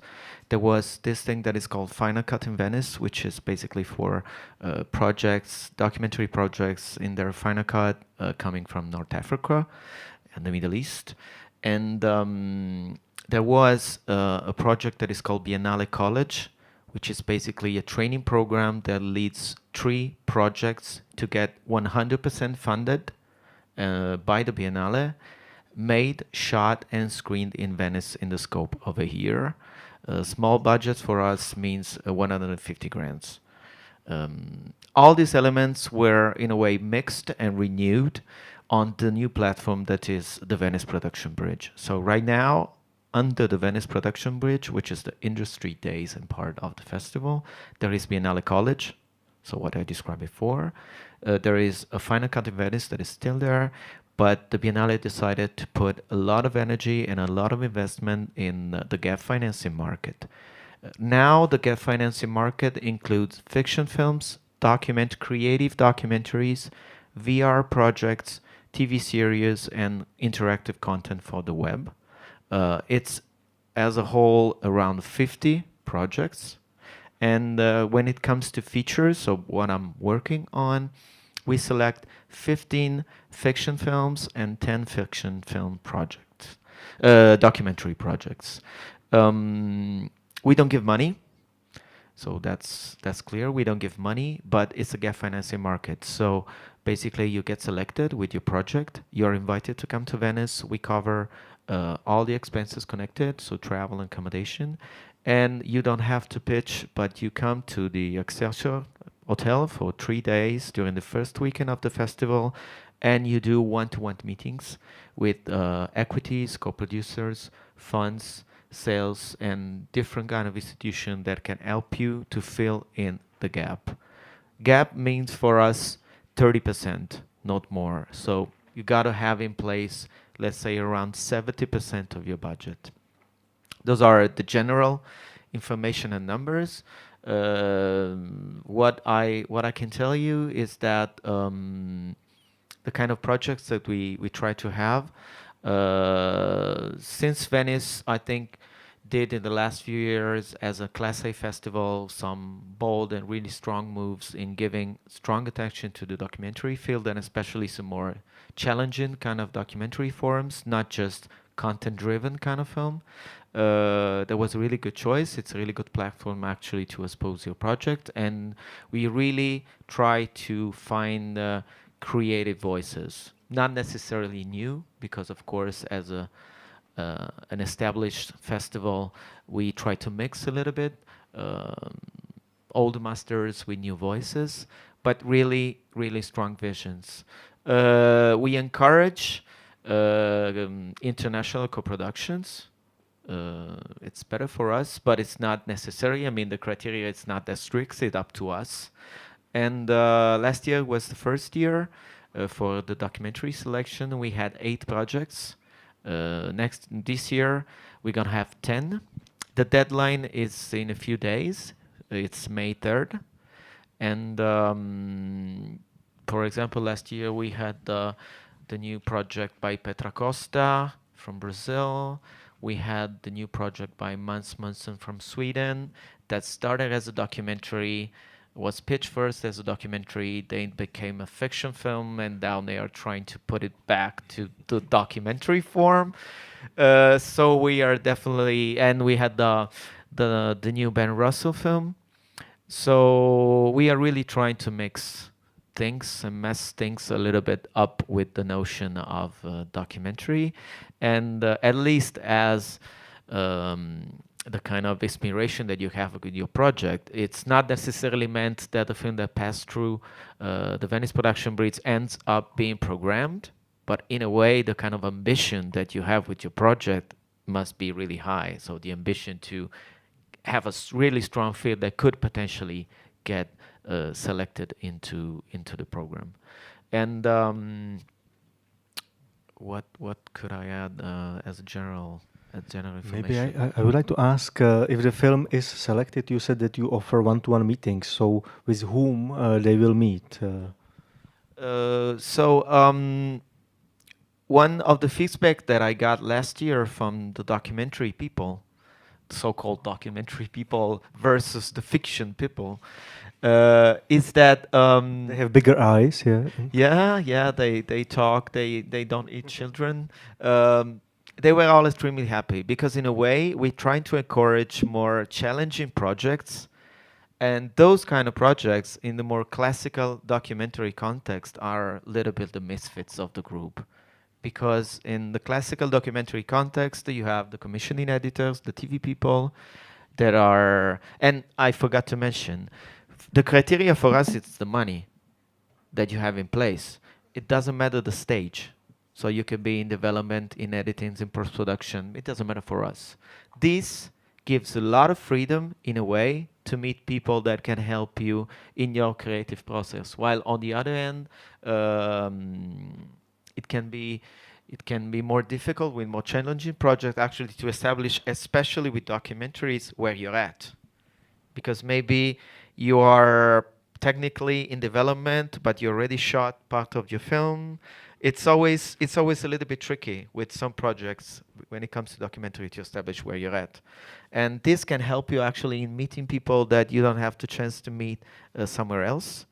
There was this thing that is called Final Cut in Venice, which is basically for projects, documentary projects in their final cut coming from North Africa and the Middle East. And there was a project that is called Biennale College, which is basically a training program that leads 3 projects to get 100% funded by the Biennale, made, shot, and screened in Venice in the scope of a year. Small budget for us means 150 grants. All these elements were in a way mixed and renewed on the new platform that is the Venice Production Bridge. So right now, under the Venice Production Bridge, which is the industry days and part of the festival, there is Biennale College, so what I described before. There is a Final Cut in Venice that is still there, but the Biennale decided to put a lot of energy and a lot of investment in the gap financing market. Now the gap financing market includes fiction films, creative documentaries, VR projects, TV series, and interactive content for the web. It's as a whole around 50 projects. And when it comes to features, so what I'm working on, we select 15 fiction films and 10 fiction film projects, documentary projects. We don't give money, so that's clear. We don't give money, but it's a gap financing market. So basically, you get selected with your project. You're invited to come to Venice. We cover all the expenses connected, so travel and accommodation. And you don't have to pitch, but you come to the Excelsior Hotel for 3 days during the first weekend of the festival, and you do one-to-one meetings with equities, co-producers, funds, sales, and different kind of institution that can help you to fill in the gap. Gap means for us 30%, not more. So you got to have in place, let's say, around 70% of your budget. Those are the general information and numbers. What I can tell you is that the kind of projects that we try to have, since Venice, I think, did in the last few years as a Class A festival some bold and really strong moves in giving strong attention to the documentary field, and especially some more challenging kind of documentary forms, not just content-driven kind of film. That was a really good choice. It's a really good platform actually to expose your project, and we really try to find creative voices, not necessarily new, because of course as an established festival we try to mix a little bit old masters with new voices, but really strong visions. We encourage international co-productions. It's better for us, but it's not necessary. I mean, the criteria is not that strict. It's up to us. And last year was the first year for the documentary selection. We had 8 projects. This year we're gonna have 10. The deadline is in a few days. It's May 3rd. And for example, last year we had the new project by Petra Costa from Brazil. We had the new project by Mans Munson from Sweden that started as a documentary, was pitched first as a documentary, then became a fiction film, and now they are trying to put it back to the documentary form. So we are definitely, and we had the new Ben Russell film. So we are really trying to mix things and mess things a little bit up with the notion of documentary, and at least as the kind of inspiration that you have with your project, it's not necessarily meant that the film that passed through the Venice Production Bridge ends up being programmed, but in a way the kind of ambition that you have with your project must be really high. So the ambition to have a really strong film that could potentially get selected into the program. And what could I add as a general information? Maybe I would like to ask if the film is selected. You said that you offer one-to-one meetings. So with whom they will meet? One of the feedback that I got last year from the documentary people, so-called documentary people versus the fiction people, is that they have bigger eyes. Yeah. They talk. They don't eat children. They were all extremely happy because in a way we're trying to encourage more challenging projects And those kind of projects in the more classical documentary context are a little bit the misfits of the group. Because in the classical documentary context, you have the commissioning editors, the TV people, there are, and I forgot to mention, the criteria for us, it's the money that you have in place. It doesn't matter the stage. So you can be in development, in editing, in post-production. It doesn't matter for us. This gives a lot of freedom, in a way, to meet people that can help you in your creative process. While on the other end, it can be more difficult with more challenging projects actually to establish, especially with documentaries, where you're at. Because maybe you are technically in development, but you already shot part of your film. It's always a little bit tricky with some projects when it comes to documentary to establish where you're at. And this can help you actually in meeting people that you don't have the chance to meet somewhere else.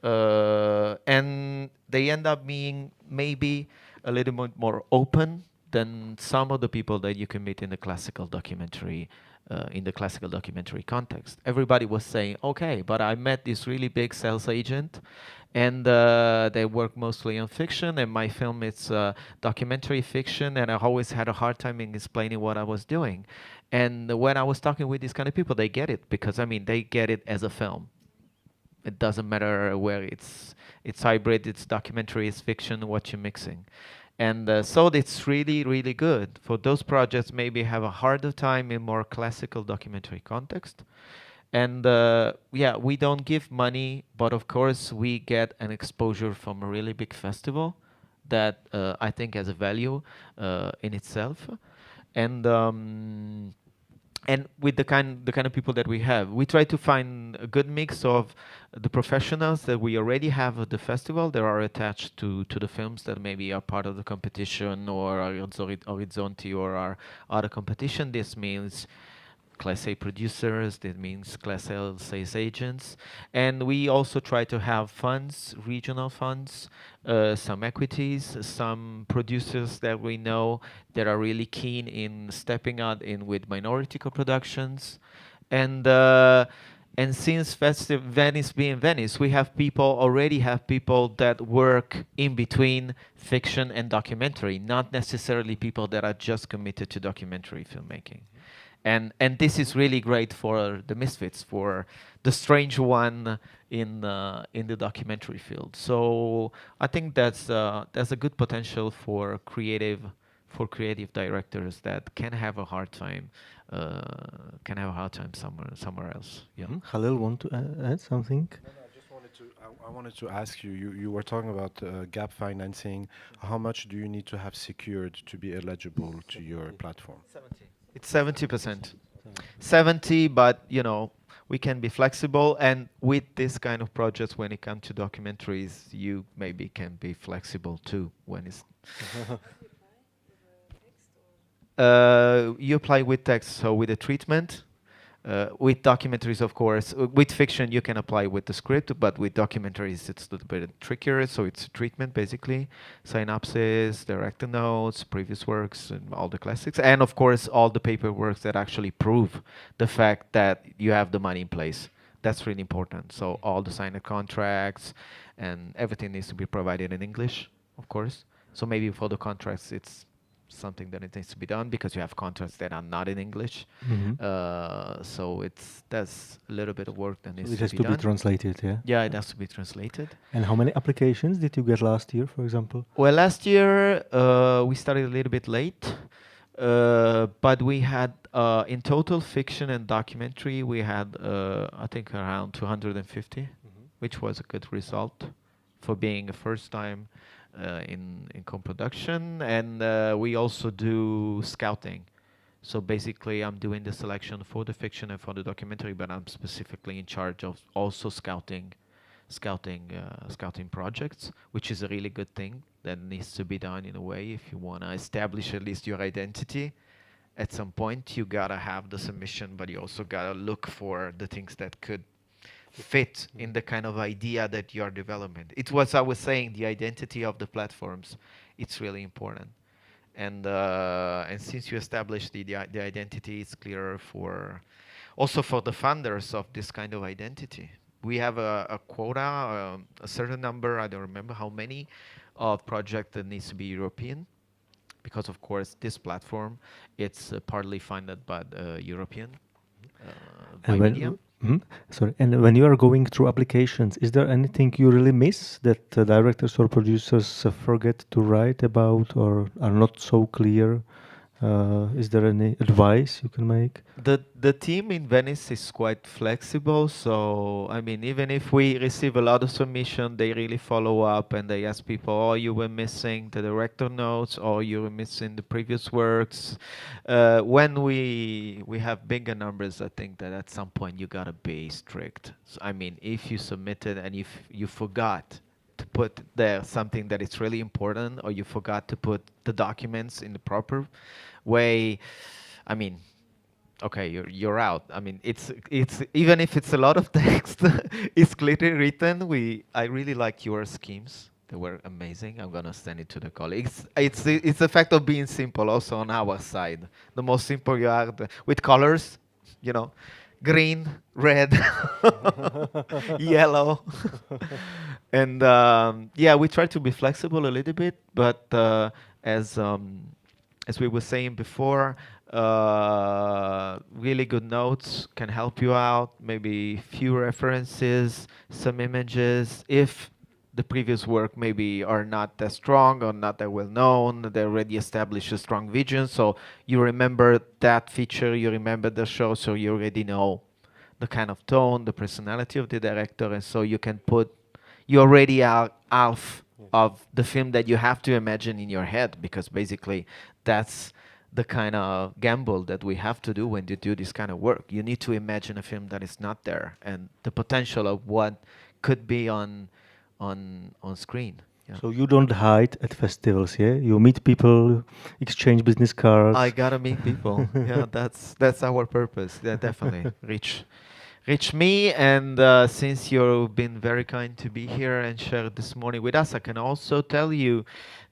And they end up being maybe a little bit more open than some of the people that you can meet in the classical documentary context. Everybody was saying, okay, but I met this really big sales agent, and they work mostly on fiction, and my film is documentary fiction, and I always had a hard time in explaining what I was doing. And when I was talking with these kind of people, they get it, because I mean, they get it as a film. It doesn't matter where it's hybrid, it's documentary, it's fiction, what you're mixing. And so it's really, really good. For those projects maybe have a harder time in more classical documentary context. And yeah, we don't give money, but of course we get an exposure from a really big festival that I think has a value in itself. And with the kind of people that we have, we try to find a good mix of the professionals that we already have at the festival that are attached to the films that maybe are part of the competition or are Orizzonti or are other competition. This means Class A producers, that means Class L sales agents. And we also try to have funds, regional funds, some equities, some producers that we know that are really keen in stepping out in with minority co-productions. And since Venice being Venice, we already have people that work in between fiction and documentary, not necessarily people that are just committed to documentary filmmaking. And this is really great for the misfits, for the strange one in the documentary field. So I think there's a good potential for creative directors that can have a hard time somewhere else. Yeah. Khalil, want to add something? No, I wanted to ask you. You were talking about gap financing. How much do you need to have secured to be eligible to your platform? 70. It's 70%. 70, but you know, we can be flexible, and with this kind of projects, when it comes to documentaries, you maybe can be flexible too. When it's you apply with text, so with a treatment. With documentaries, of course, with fiction you can apply with the script, but with documentaries it's a little bit trickier, so it's a treatment basically. Synopsis, director notes, previous works, and all the classics. And of course, all the paperwork that actually prove the fact that you have the money in place. That's really important. So all the signed contracts and everything needs to be provided in English, of course. So maybe for the contracts, it's something that it needs to be done because you have contracts that are not in English. So that's a little bit of work that needs to be done. It has to be translated, yeah? Yeah, it has to be translated. And how many applications did you get last year, for example? Well, last year we started a little bit late, but we had in total fiction and documentary we had I think around 250, which was a good result for being a first time in co-production. And we also do scouting. So basically I'm doing the selection for the fiction and for the documentary, but I'm specifically in charge of also scouting projects, which is a really good thing that needs to be done in a way. If you want to establish at least your identity, at some point you gotta have the submission, but you also gotta look for the things that could fit in the kind of idea that you are developing. It was, I was saying, the identity of the platforms. It's really important. And since you establish the identity, it's clearer for also for the funders of this kind of identity. We have a quota, a certain number, I don't remember how many, of project that needs to be European, because of course this platform, it's partly funded by the European by media. Sorry, and when you are going through applications, is there anything you really miss that directors or producers forget to write about or are not so clear? Is there any advice you can make? The team in Venice is quite flexible, so I mean, even if we receive a lot of submission, they really follow up and they ask people, "Oh, you were missing the director notes, or you were missing the previous works." When we have bigger numbers, I think that at some point you gotta be strict. So, I mean, if you submitted and if you forgot to put there something that is really important, or you forgot to put the documents in the proper way, I mean, okay, you're out. I mean, it's even if it's a lot of text, it's clearly written. I really like your schemes. They were amazing. I'm gonna send it to the colleagues. It's the fact of being simple also on our side. The more simple you are, with colors, you know, green, red, yellow, and yeah, we try to be flexible a little bit, but as we were saying before, really good notes can help you out. Maybe few references, some images. If the previous work maybe are not that strong or not that well known, they already established a strong vision. So you remember that feature, you remember the show, so you already know the kind of tone, the personality of the director, and so you can you already are half of the film that you have to imagine in your head, because basically that's the kind of gamble that we have to do when you do this kind of work. You need to imagine a film that is not there and the potential of what could be on screen. Yeah. So you don't hide at festivals, yeah? You meet people, exchange business cards. I gotta meet people. Yeah, that's our purpose. Yeah, definitely reach me. And since you've been very kind to be here and share this morning with us, I can also tell you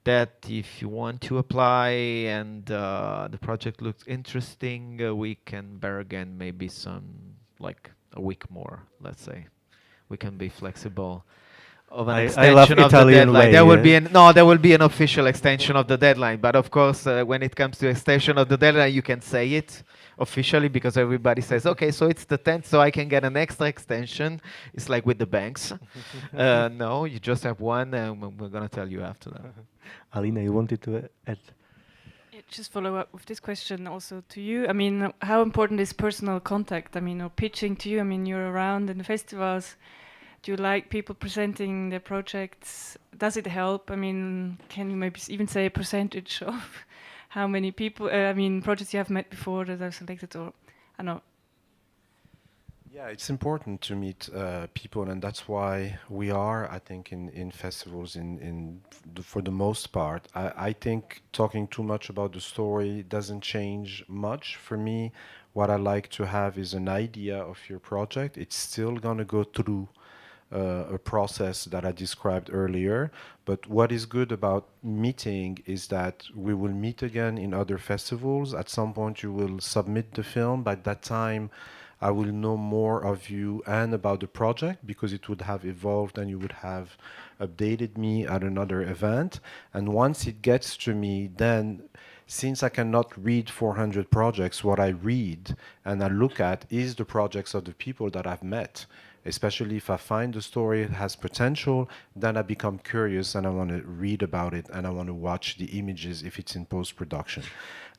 that if you want to apply and the project looks interesting, we can bargain maybe like a week more, let's say. We can be flexible of an extension of the deadline. There will be an official extension of the deadline, but of course, when it comes to extension of the deadline, you can say it officially, because everybody says, okay, so it's the 10th, so I can get an extra extension. It's like with the banks. No, you just have one, and we're going to tell you after that. Alina, you wanted to add? Yeah, just follow up with this question also to you. I mean, how important is personal contact? I mean, or pitching to you? I mean, you're around in the festivals. Do you like people presenting their projects? Does it help? I mean, can you maybe even say a percentage of how many people, projects you have met before that are selected, or I don't know? Yeah, it's important to meet people, and that's why we are, I think, in festivals for the most part. I think talking too much about the story doesn't change much. For me, what I like to have is an idea of your project. It's still going to go through a process that I described earlier. But what is good about meeting is that we will meet again in other festivals. At some point, you will submit the film. By that time, I will know more of you and about the project, because it would have evolved and you would have updated me at another event. And once it gets to me, then since I cannot read 400 projects, what I read and I look at is the projects of the people that I've met. Especially if I find the story has potential, then I become curious and I want to read about it and I want to watch the images if it's in post-production.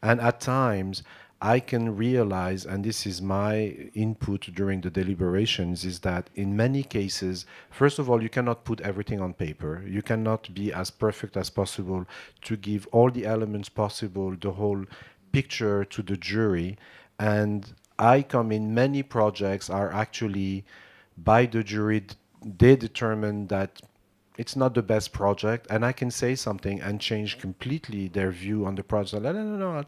And at times, I can realize, and this is my input during the deliberations, is that in many cases, first of all, you cannot put everything on paper. You cannot be as perfect as possible to give all the elements possible, the whole picture to the jury. And I come in many projects are actually, by the jury, they determine that it's not the best project, and I can say something and change completely their view on the project. No,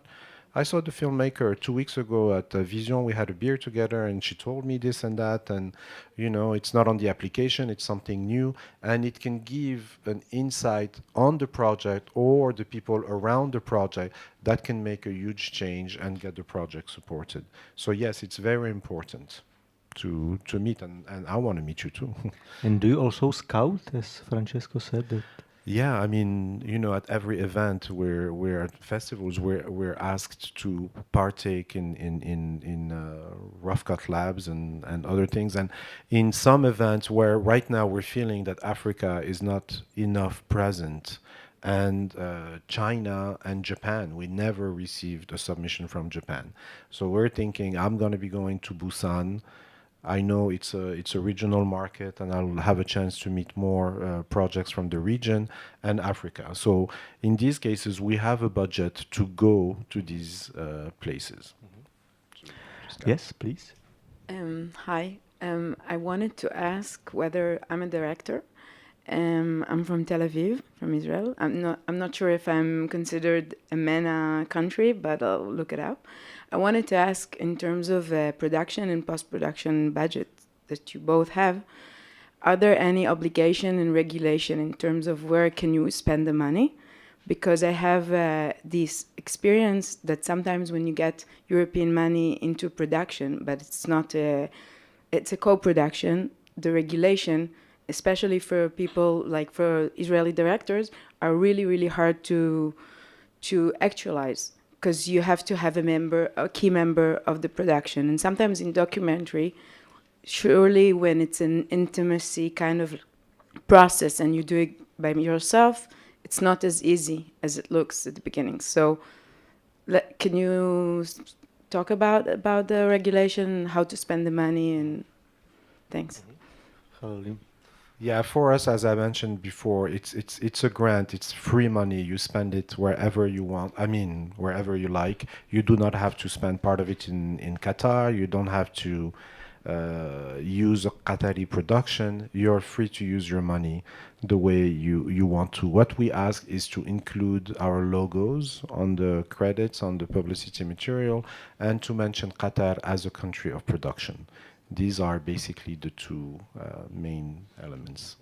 I saw the filmmaker 2 weeks ago at Vision. We had a beer together, and she told me this and that. And, you know, it's not on the application, it's something new. And it can give an insight on the project or the people around the project that can make a huge change and get the project supported. So yes, it's very important to meet, and I want to meet you too. And do you also scout, as Francesco said? That Yeah, I mean, you know, at every event we're at festivals, we're asked to partake in rough cut labs and other things. And in some events where right now we're feeling that Africa is not enough present, and China and Japan, we never received a submission from Japan. So we're thinking, I'm going to be going to Busan. I know it's a regional market, and I'll have a chance to meet more projects from the region and Africa. So in these cases, we have a budget to go to these places. So yes, please. Hi. I wanted to ask whether I'm a director. I'm from Tel Aviv, from Israel. I'm not sure if I'm considered a MENA country, but I'll look it up. I wanted to ask, in terms of production and post-production budget that you both have, are there any obligation and regulation in terms of where can you spend the money? Because I have this experience that sometimes when you get European money into production, but it's not it's a co-production, the regulation, especially for people like for Israeli directors, are really, really hard to actualize, because you have to have a key member of the production. And sometimes in documentary, surely when it's an intimacy kind of process and you do it by yourself, it's not as easy as it looks at the beginning. So can you talk about the regulation, how to spend the money, and thanks. Yeah, for us, as I mentioned before, it's a grant. It's free money. You spend it wherever you want. I mean, wherever you like. You do not have to spend part of it in Qatar. You don't have to use a Qatari production. You're free to use your money the way you want to. What we ask is to include our logos on the credits, on the publicity material, and to mention Qatar as a country of production. These are basically the two main elements.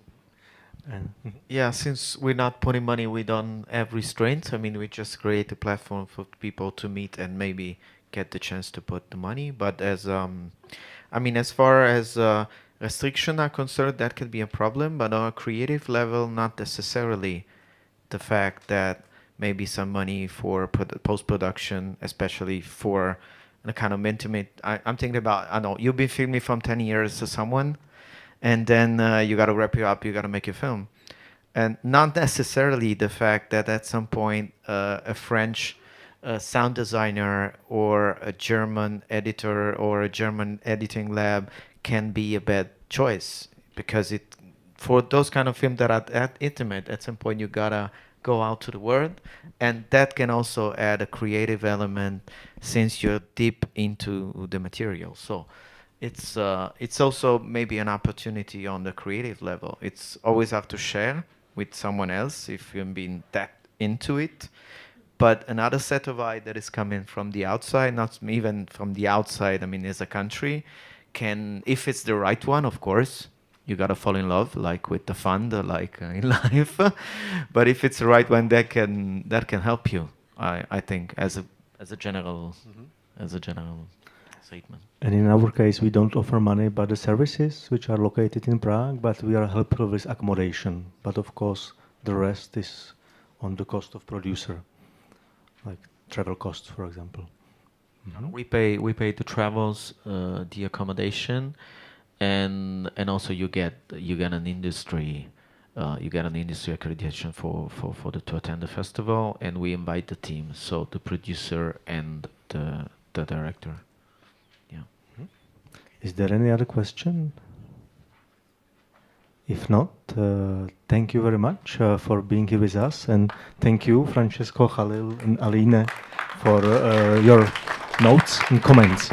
Yeah, since we're not putting money, we don't have restraints. I mean, we just create a platform for people to meet and maybe get the chance to put the money. But as as far as restrictions are concerned, that could be a problem. But on a creative level, not necessarily. The fact that maybe some money for post-production, especially for a kind of intimate, I'm thinking about, I know, you've been filming from 10 years to someone, and then you got to wrap it up, you got to make a film. And not necessarily the fact that at some point a French sound designer or a German editor or a German editing lab can be a bad choice, because for those kind of films that are that intimate, at some point you got to go out to the world, and that can also add a creative element since you're deep into the material. So it's also maybe an opportunity on the creative level. It's always have to share with someone else if you've been that into it. But another set of eyes that is coming from the outside, not even from the outside, I mean, as a country, can, if it's the right one, of course, you gotta fall in love, like with the fund, like in life. But if it's the right one, that can help you. I think as a general statement. And in our case, we don't offer money, but the services which are located in Prague. But we are helpful with accommodation. But of course, the rest is on the cost of producer, like travel costs, for example. Mm-hmm. We pay the travels, the accommodation. And also you get an industry accreditation to attend the festival, and we invite the team, so the producer and the director. Yeah. Is there any other question? If not, thank you very much for being here with us, and thank you, Francesco, Khalil, and Aline, for your notes and comments.